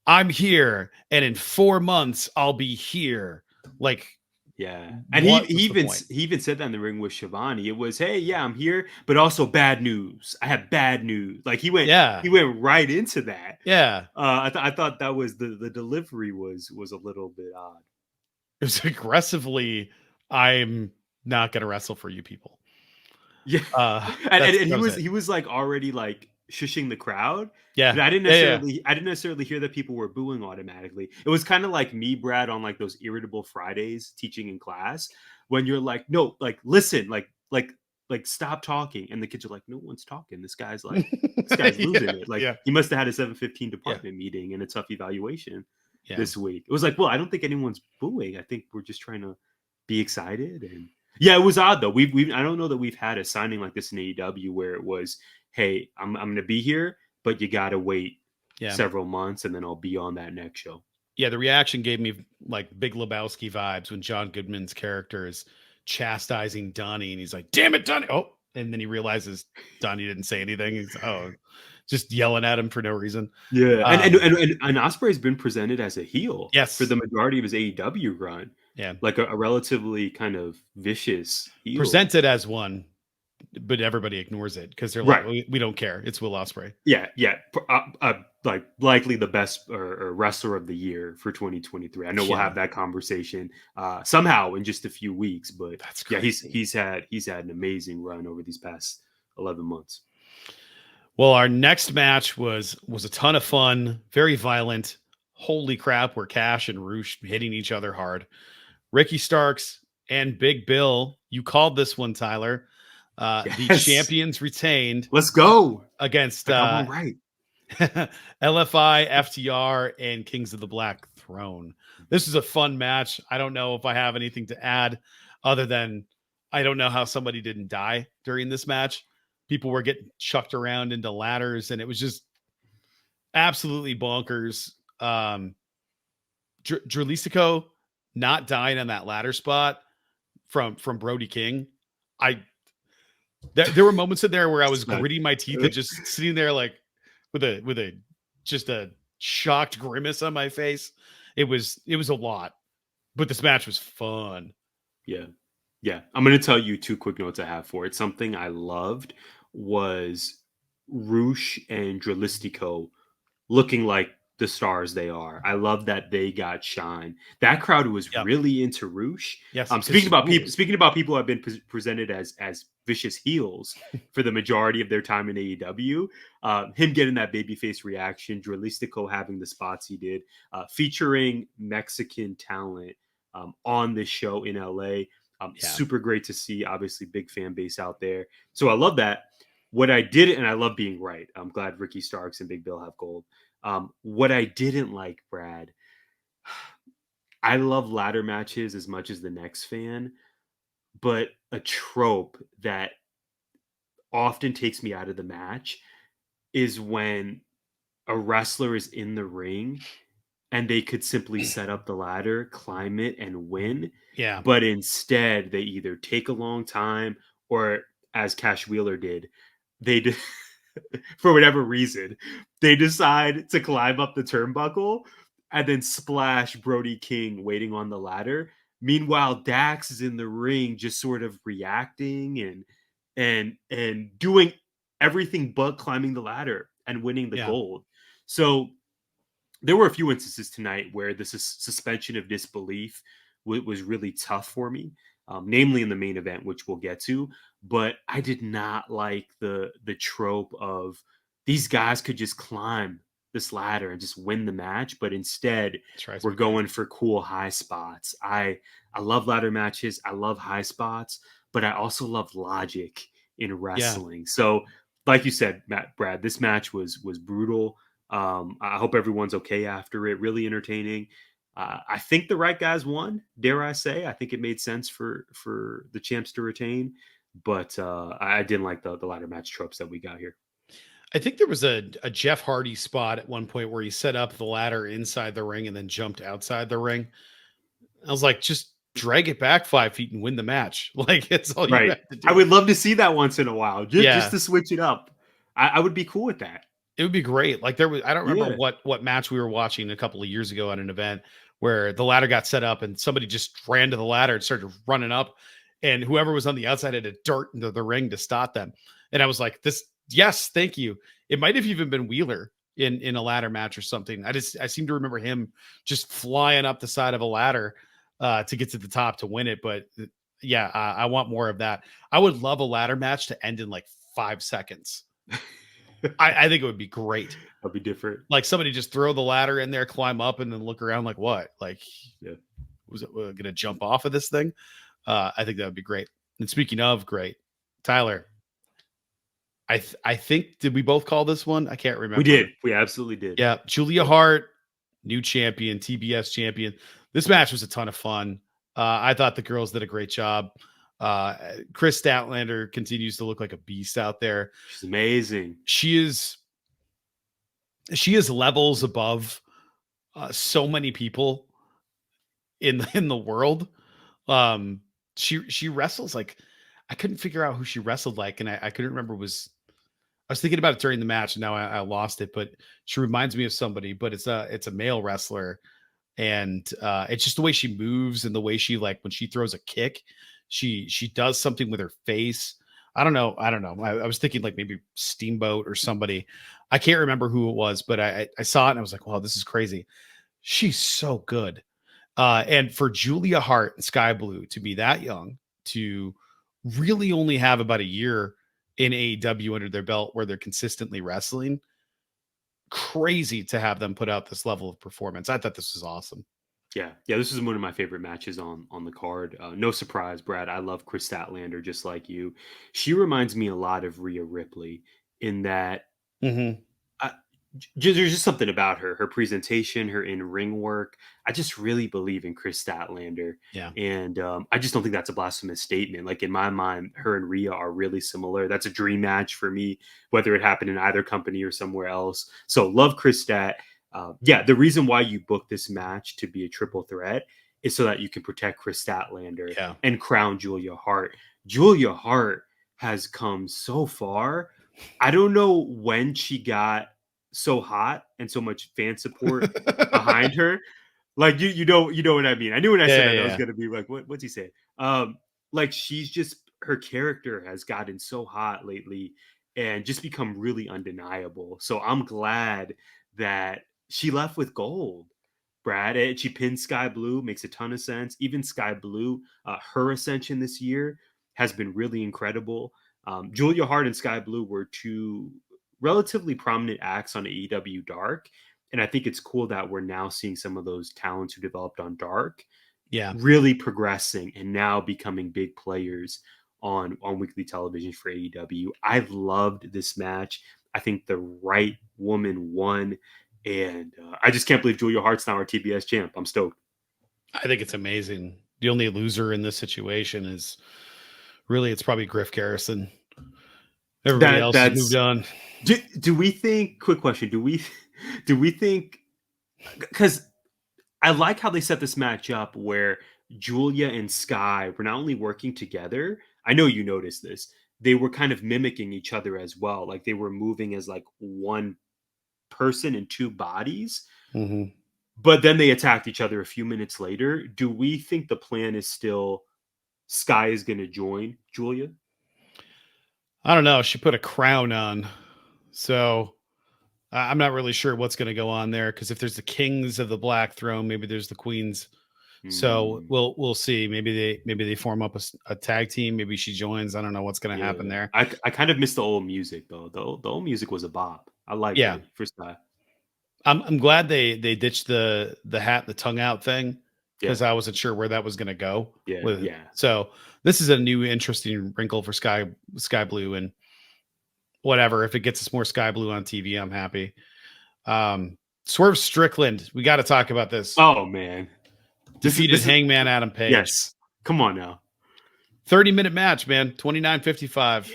I'm here, and in 4 months I'll be here. Like, Yeah, and he what was the even point? he even said that in the ring with Shivani. It was, hey, yeah, I'm here, but also bad news. I have bad news. Like he went right into that. Yeah. I thought that was the delivery was a little bit odd. It was aggressively, I'm not gonna wrestle for you people. Yeah, and he was like already like shushing the crowd. Yeah, but I didn't necessarily hear that people were booing automatically. It was kind of like me, Brad, on like those irritable Fridays teaching in class when you're like, no, like listen, like stop talking, and the kids are like, no one's talking. This guy's losing it. Like he must have had a 7:15 department meeting and a tough evaluation this week. It was like, well, I don't think anyone's booing. I think we're just trying to be excited. And yeah, it was odd though. I don't know that we've had a signing like this in AEW where it was, hey, I'm gonna be here, but you gotta wait several months and then I'll be on that next show. Yeah, the reaction gave me like Big Lebowski vibes when John Goodman's character is chastising Donnie and he's like, damn it, Donnie. Oh, and then he realizes Donnie didn't say anything. He's just yelling at him for no reason. Yeah. And Ospreay's been presented as a heel for the majority of his AEW run. Yeah. Like a relatively kind of vicious heel. Presented as one, but everybody ignores it because they're like, we don't care. It's Will Ospreay. Yeah. Like likely the best or wrestler of the year for 2023. I know we'll have that conversation somehow in just a few weeks, but that's crazy. he's had an amazing run over these past 11 months. Well, our next match was a ton of fun, very violent. Holy crap, were Cash and Roosh hitting each other hard. Ricky Starks and Big Bill, you called this one, Tyler. The champions retained. Let's go against right. LFI, FTR, and Kings of the Black Throne. This is a fun match. I don't know if I have anything to add other than I don't know how somebody didn't die during this match. People were getting chucked around into ladders, and it was just absolutely bonkers. Dralistico not dying on that ladder spot from Brody King. There were moments in there where I was gritting my teeth and just sitting there like with a shocked grimace on my face. It was a lot, but this match was fun. Yeah. I'm going to tell you 2 quick notes I have for it. Something I loved was Roosh and Dralistico looking like the stars they are. I love that they got shine. That crowd was really into Roosh. Yes. Speaking about people who have been presented as vicious heels for the majority of their time in AEW, him getting that babyface reaction, Dralistico having the spots he did, featuring Mexican talent on this show in LA. Super great to see. Obviously, big fan base out there. So I love that. What I did, and I love being right. I'm glad Ricky Starks and Big Bill have gold. What I didn't like, Brad, I love ladder matches as much as the next fan, but a trope that often takes me out of the match is when a wrestler is in the ring and they could simply set up the ladder, climb it, and win. Yeah. But instead, they either take a long time or, as Cash Wheeler did, they for whatever reason, they decide to climb up the turnbuckle and then splash Brody King waiting on the ladder. Meanwhile, Dax is in the ring just sort of reacting and doing everything but climbing the ladder and winning the gold. So there were a few instances tonight where this suspension of disbelief was really tough for me, namely in the main event, which we'll get to. But I did not like the trope of these guys could just climb this ladder and just win the match, but instead we're going for cool high spots. I love ladder matches. I love high spots, but I also love logic in wrestling. So like you said, Brad, this match was brutal. I hope everyone's okay after it. Really entertaining. I think the right guys won, dare I say. I think it made sense for the champs to retain, but I didn't like the ladder match tropes that we got here. I think there was a Jeff Hardy spot at one point where he set up the ladder inside the ring and then jumped outside the ring. I was like, just drag it back 5 feet and win the match. Like, it's all you Right. have to do. I would love to see that once in a while, just, Yeah. just to switch it up. I would be cool with that. It would be great. Like, there was, I don't remember Yeah. what match we were watching a couple of years ago at an event where the ladder got set up and somebody just ran to the ladder and started running up, and whoever was on the outside had to dart into the ring to stop them. And I was like, yes, thank you. It might have even been Wheeler in a ladder match or something. I seem to remember him just flying up the side of a ladder to get to the top to win it. But yeah, I want more of that. I would love a ladder match to end in like 5 seconds. I think it would be great. That'd be different. Like, somebody just throw the ladder in there, climb up, and then look around like, what? Like, Yeah. was it going to jump off of this thing? I think that would be great. And speaking of great, Tyler, I think, did we both call this one? I can't remember. We did. We absolutely did. Yeah. Julia Hart, new champion, TBS champion. This match was a ton of fun. I thought the girls did a great job. Chris Statlander continues to look like a beast out there. She's amazing. She is levels above so many people in the world. She wrestles like, I couldn't figure out who she wrestled like, and I couldn't remember. I was thinking about it during the match, and now I lost it. But she reminds me of somebody, but it's a male wrestler, and it's just the way she moves and the way she, like, when she throws a kick, she does something with her face. I don't know. I was thinking like maybe Steamboat or somebody. I can't remember who it was, but I saw it and I was like, wow, this is crazy. She's so good. And for Julia Hart and Sky Blue to be that young, to really only have about a year in AEW under their belt where they're consistently wrestling, crazy to have them put out this level of performance. I thought this was awesome. Yeah, this is one of my favorite matches on the card. No surprise, Brad. I love Chris Statlander just like you. She reminds me a lot of Rhea Ripley in that there's just something about her presentation, her in-ring work. I just really believe in Chris Statlander. Yeah. And I just don't think that's a blasphemous statement. Like, in my mind, her and Rhea are really similar. That's a dream match for me, whether it happened in either company or somewhere else. So love Chris Stat. The reason why you booked this match to be a triple threat is so that you can protect Chris Statlander and crown Julia Hart. Julia Hart has come so far. I don't know when she got so hot and so much fan support behind her. Like, you know what I mean. I knew when I said that I was gonna be like, what's he say? Like, she's just, her character has gotten so hot lately and just become really undeniable. So I'm glad that she left with gold, Brad. And she pinned Sky Blue, makes a ton of sense. Even Sky Blue, her ascension this year has been really incredible. Julia Hart and Sky Blue were two relatively prominent acts on AEW Dark. And I think it's cool that we're now seeing some of those talents who developed on Dark really progressing and now becoming big players on weekly television for AEW. I loved this match. I think the right woman won. And I just can't believe Julia Hart's now our TBS champ. I'm stoked. I think it's amazing. The only loser in this situation is really, it's probably Griff Garrison. Everybody else has moved on. Do we think, quick question, do we think, because I like how they set this match up where Julia and Sky were not only working together, I know you noticed this, they were kind of mimicking each other as well. Like, they were moving as like one person in two bodies, but then they attacked each other a few minutes later. Do we think the plan is still Sky is going to join Julia? I don't know. She put a crown on, so I'm not really sure what's going to go on there. Because if there's the kings of the Black Throne, maybe there's the queens. So we'll see. Maybe they form up a tag team. Maybe she joins. I don't know what's going to happen there. I kind of miss the old music though. The old music was a bop. I like it for Sky. I'm glad they ditched the hat, the tongue out thing, because I wasn't sure where that was going to go. So this is a new interesting wrinkle for Sky Blue, and whatever. If it gets us more Sky Blue on TV, I'm happy. Swerve Strickland, we got to talk about this. Oh man, defeated Hangman Adam Page. Yes, come on now. 30-minute match, man. 29:55.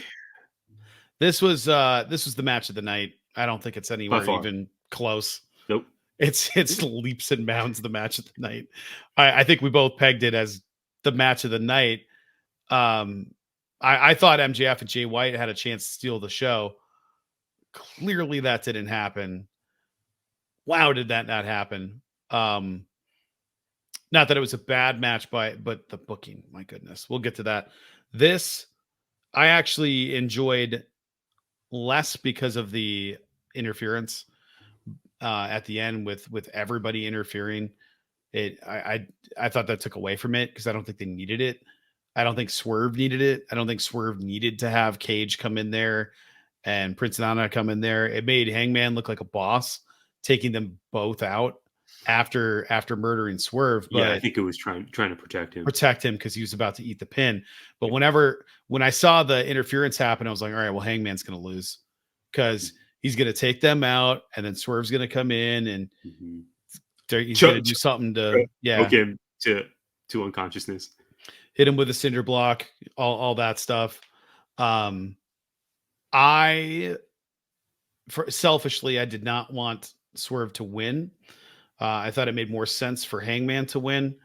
This was the match of the night. I don't think it's anywhere far. even close. Nope. It's leaps and bounds the match of the night. I think we both pegged it as the match of the night. I thought MJF and Jay White had a chance to steal the show. Clearly that didn't happen. Wow, did that not happen? Not that it was a bad match but the booking, my goodness. We'll get to that. This I actually enjoyed less because of the interference at the end with everybody interfering. I thought that took away from it because I don't think they needed it. I don't think Swerve needed it. I don't think Swerve needed to have Cage come in there and Prince Nana come in there. It made Hangman look like a boss, taking them both out after murdering Swerve. But yeah, I think it was trying to protect him because he was about to eat the pin. But when I saw the interference happen, I was like, all right, well, Hangman's going to lose because he's going to take them out, and then Swerve's going to come in and he's going to do something to hook him to unconsciousness, hit him with a cinder block, all that stuff. Selfishly, I did not want Swerve to win. I thought it made more sense for Hangman to win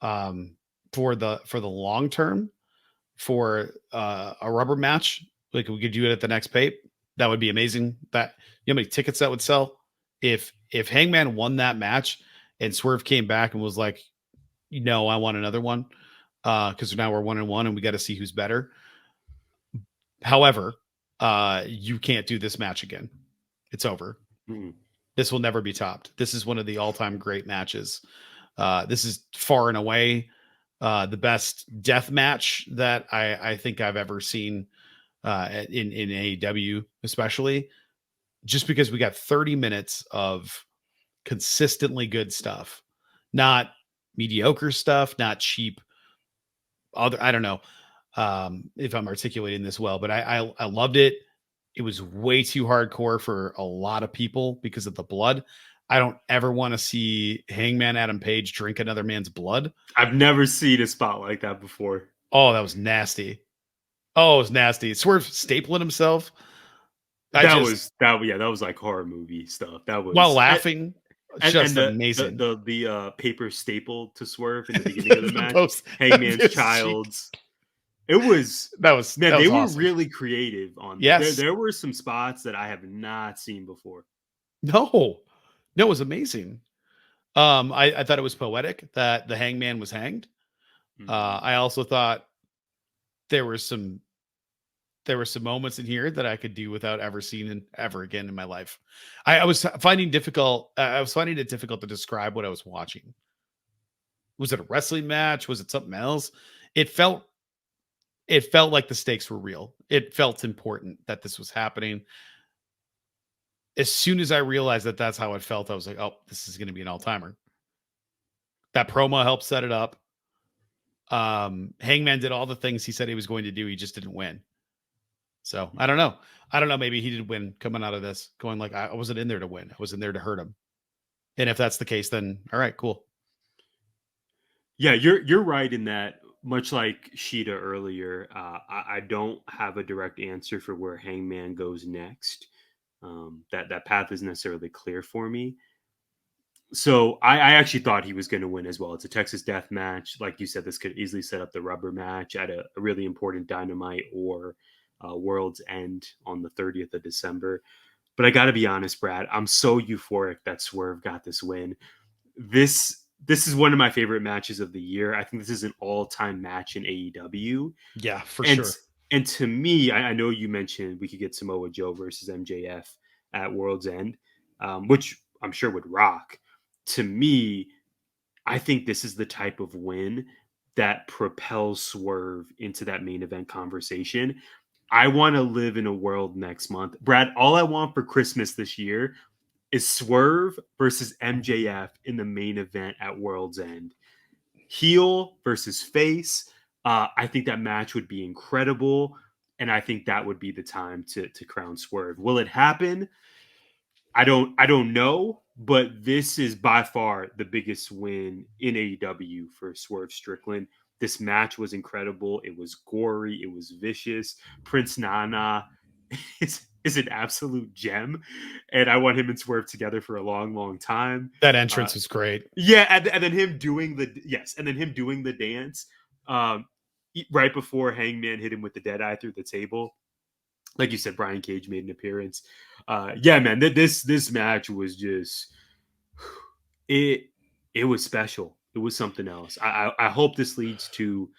for the long term, for a rubber match. Like we could do it at the next pay. That would be amazing. That you know how many tickets that would sell if Hangman won that match and Swerve came back and was like, I want another one because now we're 1-1 and we got to see who's better. However, you can't do this match again. It's over. Mm-hmm. This will never be topped. This is one of the all-time great matches. This is far and away the best death match that I think I've ever seen in AEW, especially just because we got 30 minutes of consistently good stuff, not mediocre stuff, not cheap. I don't know if I'm articulating this well, but I loved it. It was way too hardcore for a lot of people because of the blood. I don't ever want to see Hangman Adam Page drink another man's blood. I've never seen a spot like that before. Oh, that was nasty. Oh, it was nasty. Swerve stapling himself. That was like horror movie stuff. That was while laughing. Just amazing. The paper staple to Swerve in the beginning of the match. Hangman's Child's. It was that was they were awesome. really creative on yes. There were some spots that I have not seen before. No, it was amazing. I thought it was poetic that the Hangman was hanged. Mm-hmm. I also thought there were some moments in here that I could do without ever seeing ever again in my life. I was finding it difficult to describe what I was watching. Was it a wrestling match? Was it something else? It felt like the stakes were real. It felt important that this was happening. As soon as I realized that that's how it felt, I was like, oh, this is going to be an all-timer. That promo helped set it up. Hangman did all the things he said he was going to do. He just didn't win. So I don't know. Maybe he did win coming out of this, going like, I wasn't in there to win. I was in there to hurt him. And if that's the case, then all right, cool. Yeah, you're right in that. Much like Sheeta earlier, I don't have a direct answer for where Hangman goes next. That path isn't necessarily clear for me. So I actually thought he was going to win as well. It's a Texas death match. Like you said, this could easily set up the rubber match at a really important Dynamite or World's End on the 30th of December. But I got to be honest, Brad, I'm so euphoric that Swerve got this win. This is one of my favorite matches of the year. I think this is an all-time match in AEW. Yeah, for sure. And to me, I know you mentioned we could get Samoa Joe versus MJF at World's End, which I'm sure would rock. To me, I think this is the type of win that propels Swerve into that main event conversation. I want to live in a world next month. Brad, all I want for Christmas this year is Swerve versus MJF in the main event at World's End. Heel versus face. I think that match would be incredible. And I think that would be the time to crown Swerve. Will it happen? I don't know, but this is by far the biggest win in AEW for Swerve Strickland. This match was incredible. It was gory. It was vicious. Prince Nana is an absolute gem, and I want him and Swerve together for a long, long time. That entrance was great. Yeah, and then him doing the dance right before Hangman hit him with the Deadeye through the table. Like you said, Brian Cage made an appearance. Yeah, man, this match was just it was special. It was something else. I hope this leads to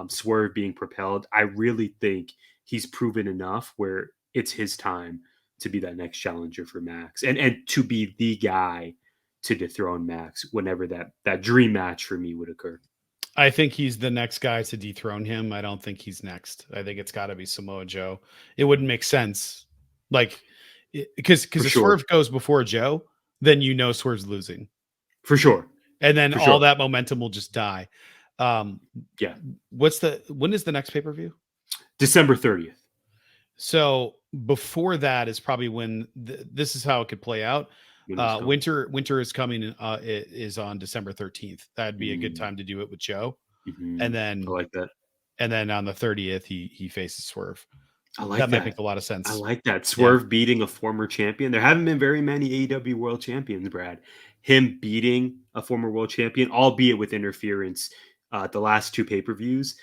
Swerve being propelled. I really think he's proven enough where it's his time to be that next challenger for Max and to be the guy to dethrone Max whenever that dream match for me would occur. I think he's the next guy to dethrone him. I don't think he's next. I think it's got to be Samoa Joe. It wouldn't make sense. Like, because if Swerve goes before Joe, then Swerve's losing. For sure. And then all that momentum will just die. Yeah. When is the next pay-per-view? December 30th. So before that is probably when this is how it could play out. Winter is coming. Is on December 13th. That'd be a good time to do it with Joe. Mm-hmm. And then I like that. And then on the 30th, he faces Swerve. I like that. Might make a lot of sense. I like that. Swerve beating a former champion. There haven't been very many AEW world champions, Brad. Him beating a former world champion, albeit with interference, the last two pay-per-views.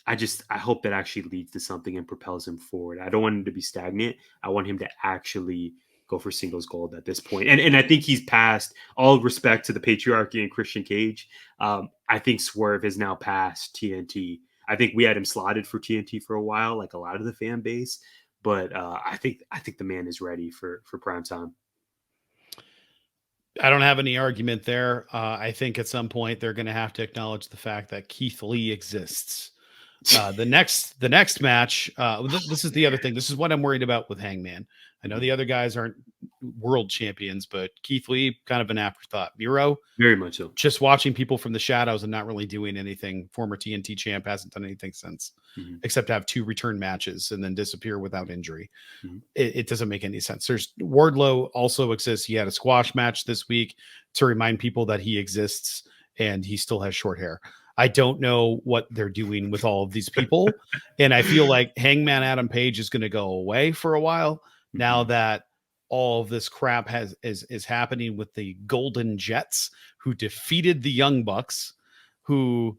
I hope that actually leads to something and propels him forward. I don't want him to be stagnant. I want him to actually go for singles gold at this point. And I think he's passed, all respect to the patriarchy and Christian Cage. I think Swerve has now passed TNT. I think we had him slotted for TNT for a while, like a lot of the fan base. But I think the man is ready for prime time. I don't have any argument there. I think at some point they're going to have to acknowledge the fact that Keith Lee exists. The next match, this is the other thing. This is what I'm worried about with Hangman. I know the other guys aren't world champions, but Keith Lee, kind of an afterthought. Miro, very much so. Just watching people from the shadows and not really doing anything. Former TNT champ hasn't done anything since, except to have 2 return matches and then disappear without injury. It doesn't make any sense. There's Wardlow also exists. He had a squash match this week to remind people that he exists, and he still has short hair. I don't know what they're doing with all of these people. And I feel like Hangman Adam Page is going to go away for a while now that all of this crap is happening with the Golden Jets, who defeated the Young Bucks, who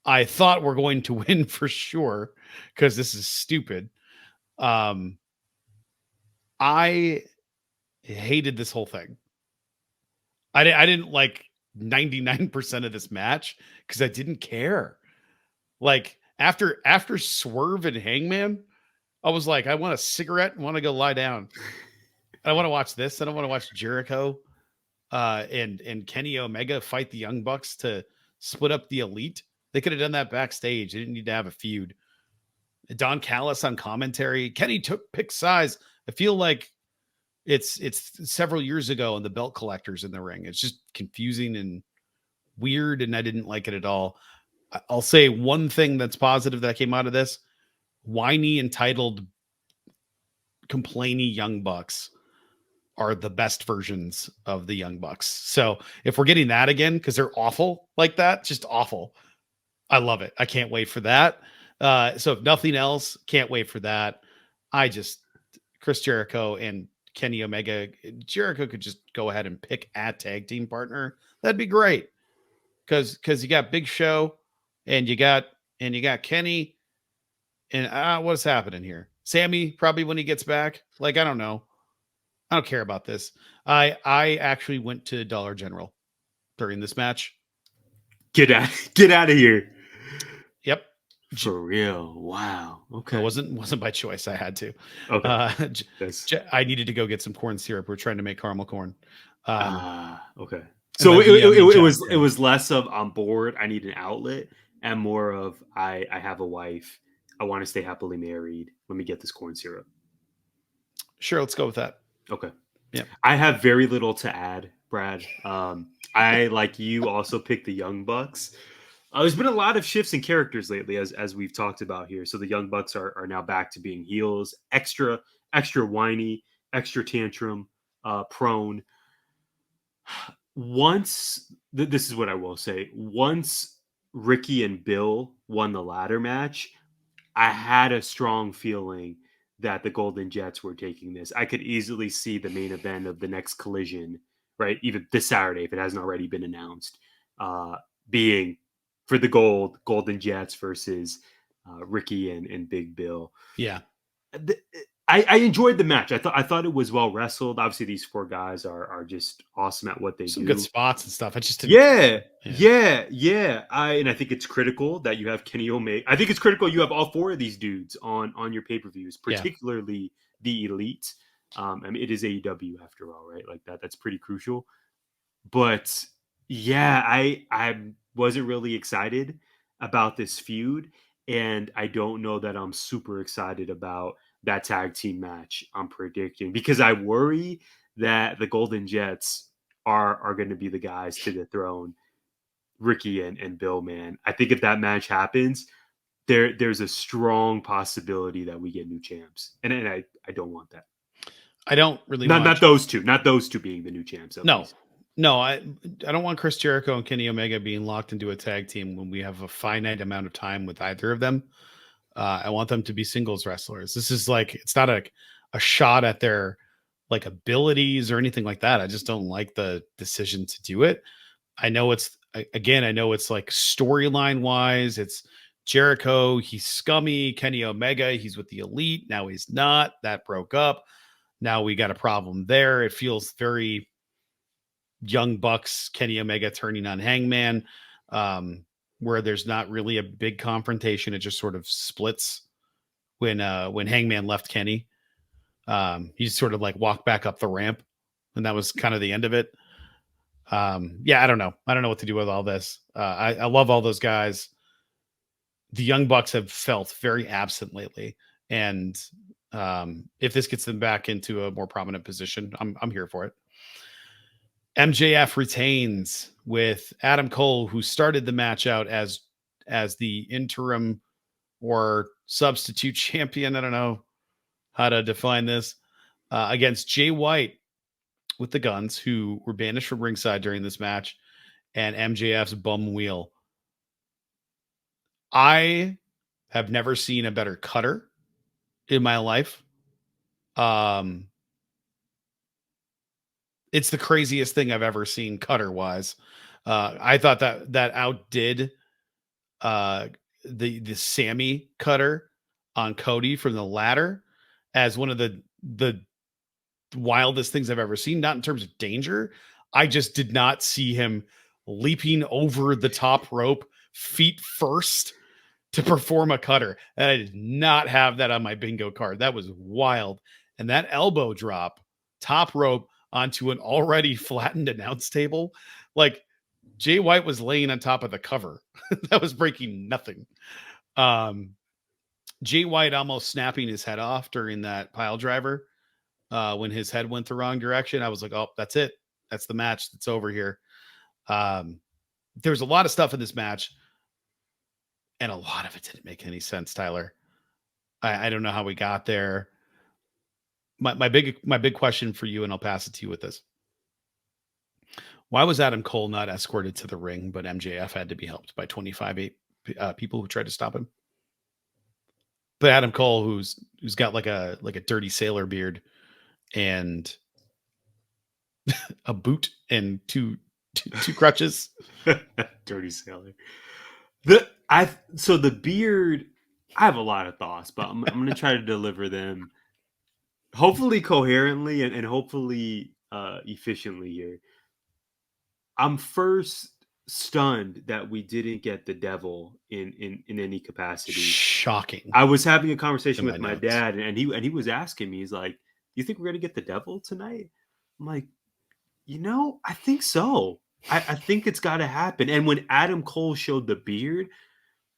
I thought were going to win for sure because this is stupid. I hated this whole thing. I didn't like 99% of this match because I didn't care. Like after Swerve and Hangman, I was like, I want a cigarette and want to go lie down. I want to watch this. I don't want to watch Jericho and Kenny Omega fight the Young Bucks to split up the Elite. They could have done that backstage. They didn't need to have a feud. Don Callis on commentary. Kenny picked size. I feel like it's several years ago and the belt collectors in the ring. It's just confusing and weird, and I didn't like it at all. I'll say one thing that's positive that came out of this: whiny, entitled, complainy Young Bucks are the best versions of the Young Bucks. So if we're getting that again, because they're awful like that, just awful, I love it. I can't wait for that. So if nothing else, can't wait for that. Chris Jericho and Kenny Omega, Jericho could just go ahead and pick a tag team partner. That'd be great. Because you got Big Show and you got Kenny, and what's happening here? Sammy, probably when he gets back. Like, I don't know. I don't care about this. I actually went to Dollar General during this match. Get out of here. Yep. For real. Wow. Okay. It wasn't by choice. I had to. Okay. I needed to go get some corn syrup. We're trying to make caramel corn. Okay. So it was less of I'm bored, I need an outlet, and more of I have a wife, I want to stay happily married. Let me get this corn syrup. Sure, let's go with that. Okay. Yeah. I have very little to add, Brad. I, like you, also picked the Young Bucks. There's been a lot of shifts in characters lately, as we've talked about here. So the Young Bucks are now back to being heels, extra whiny, extra tantrum prone. This is what I will say. Once Ricky and Bill won the ladder match, I had a strong feeling that the Golden Jets were taking this. I could easily see the main event of the next Collision, right? Even this Saturday, if it hasn't already been announced, being for the Golden Jets versus Ricky and Big Bill. Yeah. I enjoyed the match. I thought it was well wrestled. Obviously, these four guys are just awesome at what they Some do. good spots and stuff. I just didn't. Yeah. I think it's critical that you have Kenny Omega. I think it's critical you have all four of these dudes on your pay-per-views, particularly the Elite. I mean, it is AEW after all, right? Like that's pretty crucial. But yeah, I wasn't really excited about this feud, and I don't know that I'm super excited about that tag team match I'm predicting, because I worry that the Golden Jets are going to be the guys to dethrone Ricky and Bill, man. I think if that match happens, there's a strong possibility that we get new champs. And I don't want that. I don't really not those two being the new champs. No, I don't want Chris Jericho and Kenny Omega being locked into a tag team when we have a finite amount of time with either of them. I want them to be singles wrestlers. This is like, it's not a shot at their like abilities or anything like that. I just don't like the decision to do it. I know it's like storyline wise, it's Jericho, he's scummy. Kenny Omega, he's with the Elite. Now he's not. That broke up. Now we got a problem there. It feels very Young Bucks, Kenny Omega turning on Hangman, where there's not really a big confrontation. It just sort of splits when Hangman left Kenny. He sort of like walked back up the ramp, and that was kind of the end of it. I don't know. I don't know what to do with all this. I love all those guys. The Young Bucks have felt very absent lately, and if this gets them back into a more prominent position, I'm here for it. MJF retains with Adam Cole, who started the match out as the interim or substitute champion. I don't know how to define this, against Jay White with the Guns, who were banished from ringside during this match, and MJF's bum wheel. I have never seen a better cutter in my life. It's the craziest thing I've ever seen cutter wise. I thought that outdid the Sammy cutter on Cody from the ladder as one of the wildest things I've ever seen. Not in terms of danger. I just did not see him leaping over the top rope feet first to perform a cutter. And I did not have that on my bingo card. That was wild. And that elbow drop, top rope, onto an already flattened announce table. Like Jay White was laying on top of the cover. That was breaking nothing. Jay White almost snapping his head off during that pile driver. When his head went the wrong direction, I was like, oh, that's it. That's the match. That's over here. There's a lot of stuff in this match, and a lot of it didn't make any sense, Tyler. I don't know how we got there. My big question for you, and I'll pass it to you with this. Why was Adam Cole not escorted to the ring, but MJF had to be helped by 25 people who tried to stop him? But Adam Cole, who's got like a dirty sailor beard and a boot and two crutches. Dirty sailor. So the beard, I have a lot of thoughts, but I'm going to try to deliver them hopefully coherently and hopefully efficiently here. I'm first stunned that we didn't get the devil in any capacity. Shocking. I was having a conversation with my dad, and he was asking me, he's like, "You think we're gonna get the devil tonight?" I'm like, I think so. I think it's got to happen. And when Adam Cole showed the beard,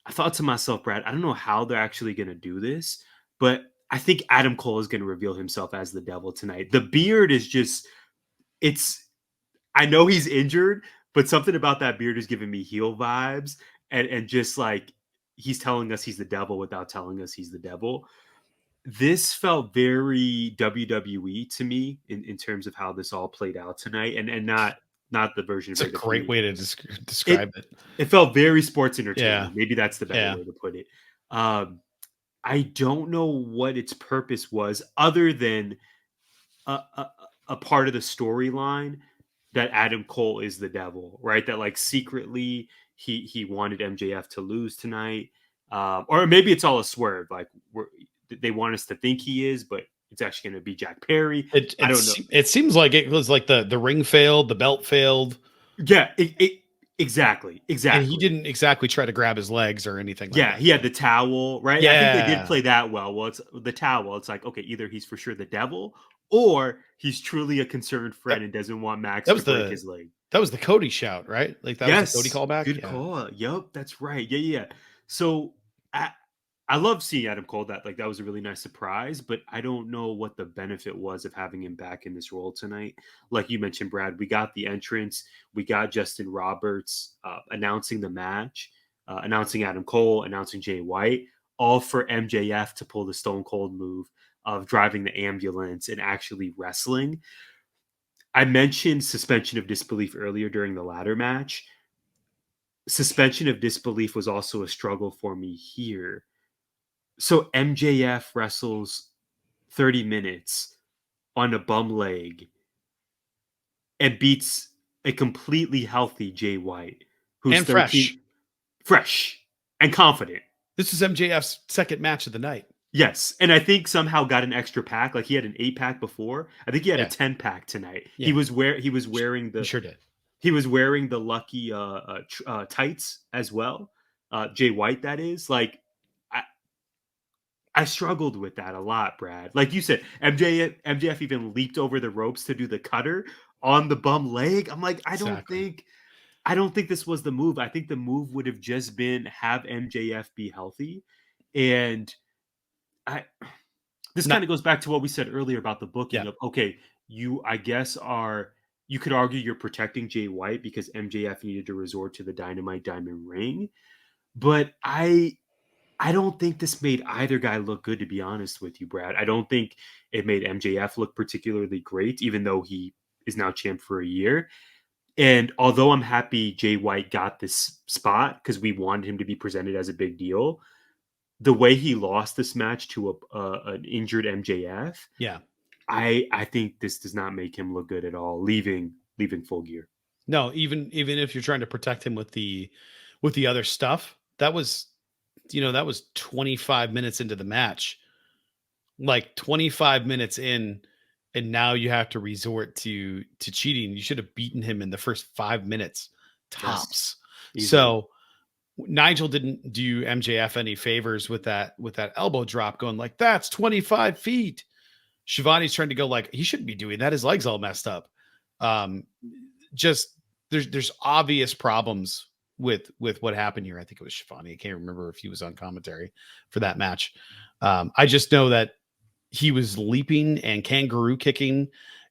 I thought to myself, Brad, I don't know how they're actually gonna do this, but I think Adam Cole is going to reveal himself as the devil tonight. The beard is just, I know he's injured, but something about that beard is giving me heel vibes, and just like he's telling us he's the devil without telling us he's the devil. This felt very WWE to me in terms of how this all played out tonight, and not the version it's of a great way to describe it. It felt very sports entertainment. Yeah. Maybe that's the better way to put it. I don't know what its purpose was other than a part of the storyline that Adam Cole is the devil, right? That like secretly he wanted MJF to lose tonight, or maybe it's all a swerve. Like they want us to think he is, but it's actually going to be Jack Perry. I don't know. It seems like it was like the ring failed, the belt failed. Yeah, exactly. And he didn't exactly try to grab his legs or anything like that. He had the towel, right? Yeah. I think they did play that well. Well, it's the towel. It's like, okay, either he's for sure the devil or he's truly a concerned friend and doesn't want Max to break his leg. That was the Cody shout, right? Like that was the Cody callback. Good call. Yep, that's right. Yeah. So I love seeing Adam Cole. That was a really nice surprise, but I don't know what the benefit was of having him back in this role tonight. Like you mentioned, Brad, we got the entrance, we got Justin Roberts announcing the match, announcing Adam Cole, announcing Jay White, all for MJF to pull the Stone Cold move of driving the ambulance and actually wrestling. I mentioned suspension of disbelief earlier during the ladder match. Suspension of disbelief was also a struggle for me here. So MJF wrestles 30 minutes on a bum leg and beats a completely healthy Jay White, who's and fresh and confident. This is MJF's second match of the night. Yes, and I think somehow got an extra pack. Like he had an 8-pack before. I think he had a 10-pack tonight. Yeah. He was wearing the. He sure did. He was wearing the lucky tights as well. Jay White, that is. Like I struggled with that a lot, Brad. Like you said, MJF even leaped over the ropes to do the cutter on the bum leg. I'm like, I don't think this was the move. I think the move would have just been have MJF be healthy. And this kind of goes back to what we said earlier about the booking of, okay, you could argue you're protecting Jay White because MJF needed to resort to the Dynamite Diamond Ring. But I don't think this made either guy look good, to be honest with you, Brad. I don't think it made MJF look particularly great, even though he is now champ for a year. And although I'm happy Jay White got this spot because we wanted him to be presented as a big deal, the way he lost this match to an injured MJF, I think this does not make him look good at all, leaving Full Gear. No, even if you're trying to protect him with the other stuff, that was 25 minutes into the match, like 25 minutes in, and now you have to resort to cheating. You should have beaten him in the first 5 minutes tops. Yes, so Nigel didn't do MJF any favors with that elbow drop, going like, that's 25 feet. Shivani's trying to go like, he shouldn't be doing that. His leg's all messed up. Just there's obvious problems with what happened here. I think it was Shivani. I can't remember if he was on commentary for that match. I just know that he was leaping and kangaroo kicking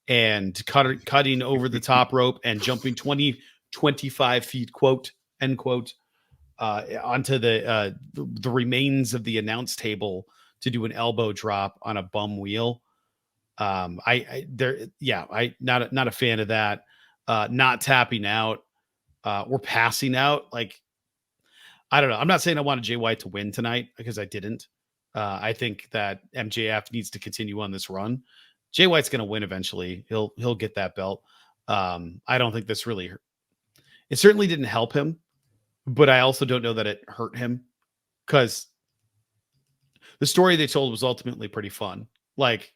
and cutting over the top rope and jumping 25 feet, quote, end quote, onto the remains of the announce table to do an elbow drop on a bum wheel. Not a fan of that. Not tapping out. We're passing out. Like, I don't know. I'm not saying I wanted Jay White to win tonight because I didn't. I think that MJF needs to continue on this run. Jay White's going to win eventually. He'll get that belt. I don't think this really hurt. It certainly didn't help him, but I also don't know that it hurt him because the story they told was ultimately pretty fun. Like,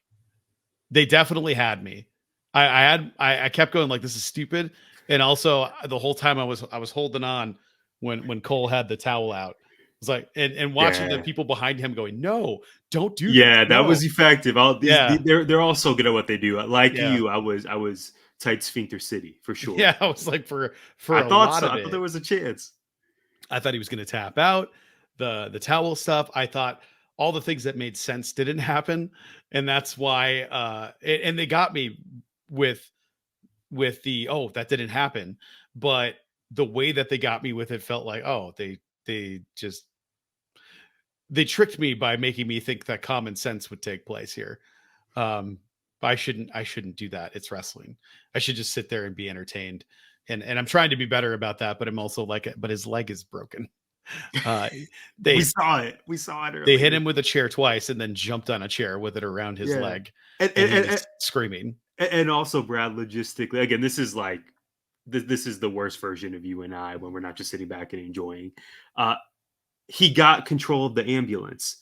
they definitely had me. I kept going like, this is stupid. And also the whole time I was holding on when Cole had the towel out. It's like, and watching the people behind him going, no, don't do that. Yeah, that was effective. They're all so good at what they do. Like you, I was tight sphincter city for sure. Yeah, I was like, for I thought there was a chance. I thought he was going to tap out. The towel stuff, I thought all the things that made sense didn't happen, and that's why. And they got me with the that didn't happen, but the way that they got me with it felt like they tricked me by making me think that common sense would take place here. I shouldn't do that. It's wrestling. I should just sit there and be entertained. And I'm trying to be better about that, but I'm also like, but his leg is broken. We They saw it. We saw it they hit earlier. him with a chair twice and then jumped on a chair with it around his Yeah. leg, And, and he and, was screaming. and also, Brad, logistically, again, this is like this is the worst version of you and I when we're not just sitting back and enjoying. Uh, he got control of the ambulance.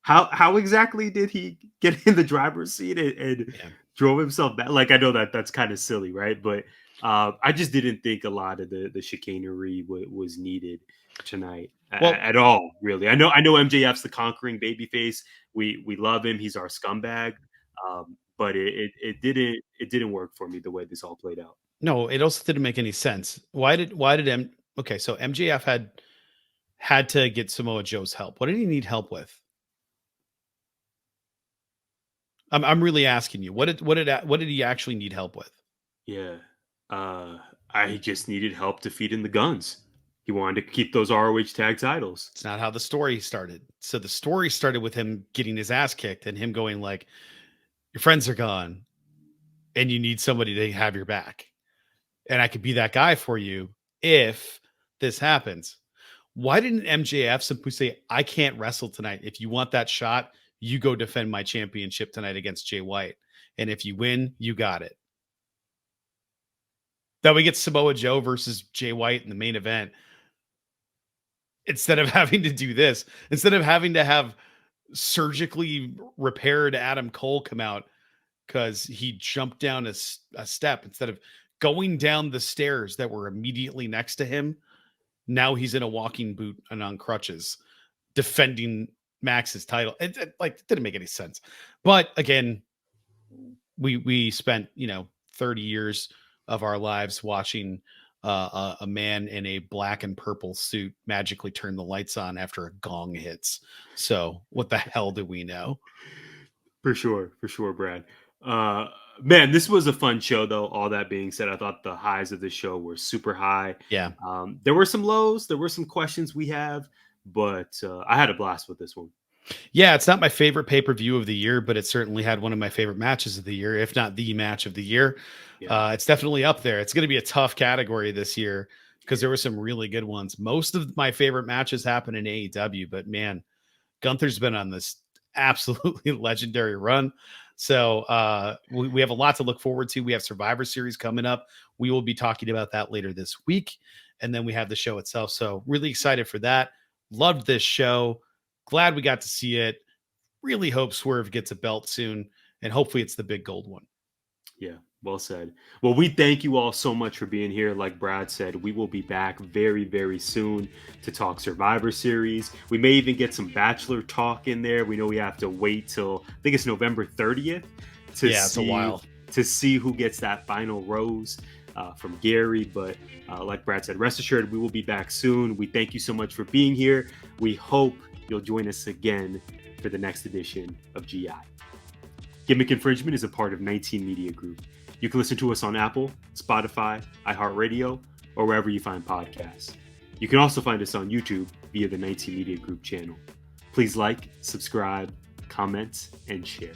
How exactly did he get in the driver's seat and Yeah. drove himself back? Like, I know that that's kind of silly, right? But I just didn't think a lot of the chicanery was needed tonight Well, at all. Really, I know MJF's the conquering babyface. We love him. He's our scumbag. But it didn't work for me the way this all played out. no, it also didn't make any sense. Okay, so MJF had to get Samoa Joe's help. What did he need help with? I'm really asking you. What did he actually need help with? Yeah. I just needed help defeating the Guns. He wanted to keep those ROH tag titles. It's not how the story started. So the story started with him getting his ass kicked and him going like, your friends are gone and you need somebody to have your back. And I could be that guy for you if this happens. Why didn't MJF simply say, I can't wrestle tonight. If you want that shot, you go defend my championship tonight against Jay White. And if you win, you got it. That we get Samoa Joe versus Jay White in the main event. Instead of having to do this, instead of having to have surgically repaired Adam Cole come out because he jumped down a step, instead of going down the stairs that were immediately next to him, now he's in a walking boot and on crutches defending Max's title. It didn't make any sense. But again, we spent 30 years of our lives watching a man in a black and purple suit magically turn the lights on after a gong hits. So what the hell do we know? For sure, Brad. Man, this was a fun show, though. All that being said, I thought the highs of the show were super high. Yeah. There were some lows. There were some questions we have, but I had a blast with this one. Yeah, it's not my favorite pay-per-view of the year, but it certainly had one of my favorite matches of the year, if not the match of the year. Yeah. It's definitely up there. It's going to be a tough category this year because there were some really good ones. Most of my favorite matches happen in AEW, but man, Gunther's been on this absolutely legendary run. So we have a lot to look forward to. We have Survivor Series coming up. We will be talking about that later this week. And then we have the show itself. So really excited for that. Loved this show. Glad we got to see it. Really hope Swerve gets a belt soon. And hopefully it's the big gold one. Yeah, well said. Well, we thank you all so much for being here. Like Brad said, we will be back very, very soon to talk Survivor Series. We may even get some Bachelor talk in there. We know we have to wait till, I think it's November 30th it's a while to see who gets that final rose from Gary. But like Brad said, rest assured, we will be back soon. We thank you so much for being here. We hope you'll join us again for the next edition of GI. Gimmick Infringement is a part of 19 Media Group. You can listen to us on Apple, Spotify, iHeartRadio, or wherever you find podcasts. You can also find us on YouTube via the 19 Media Group channel. Please like, subscribe, comment, and share.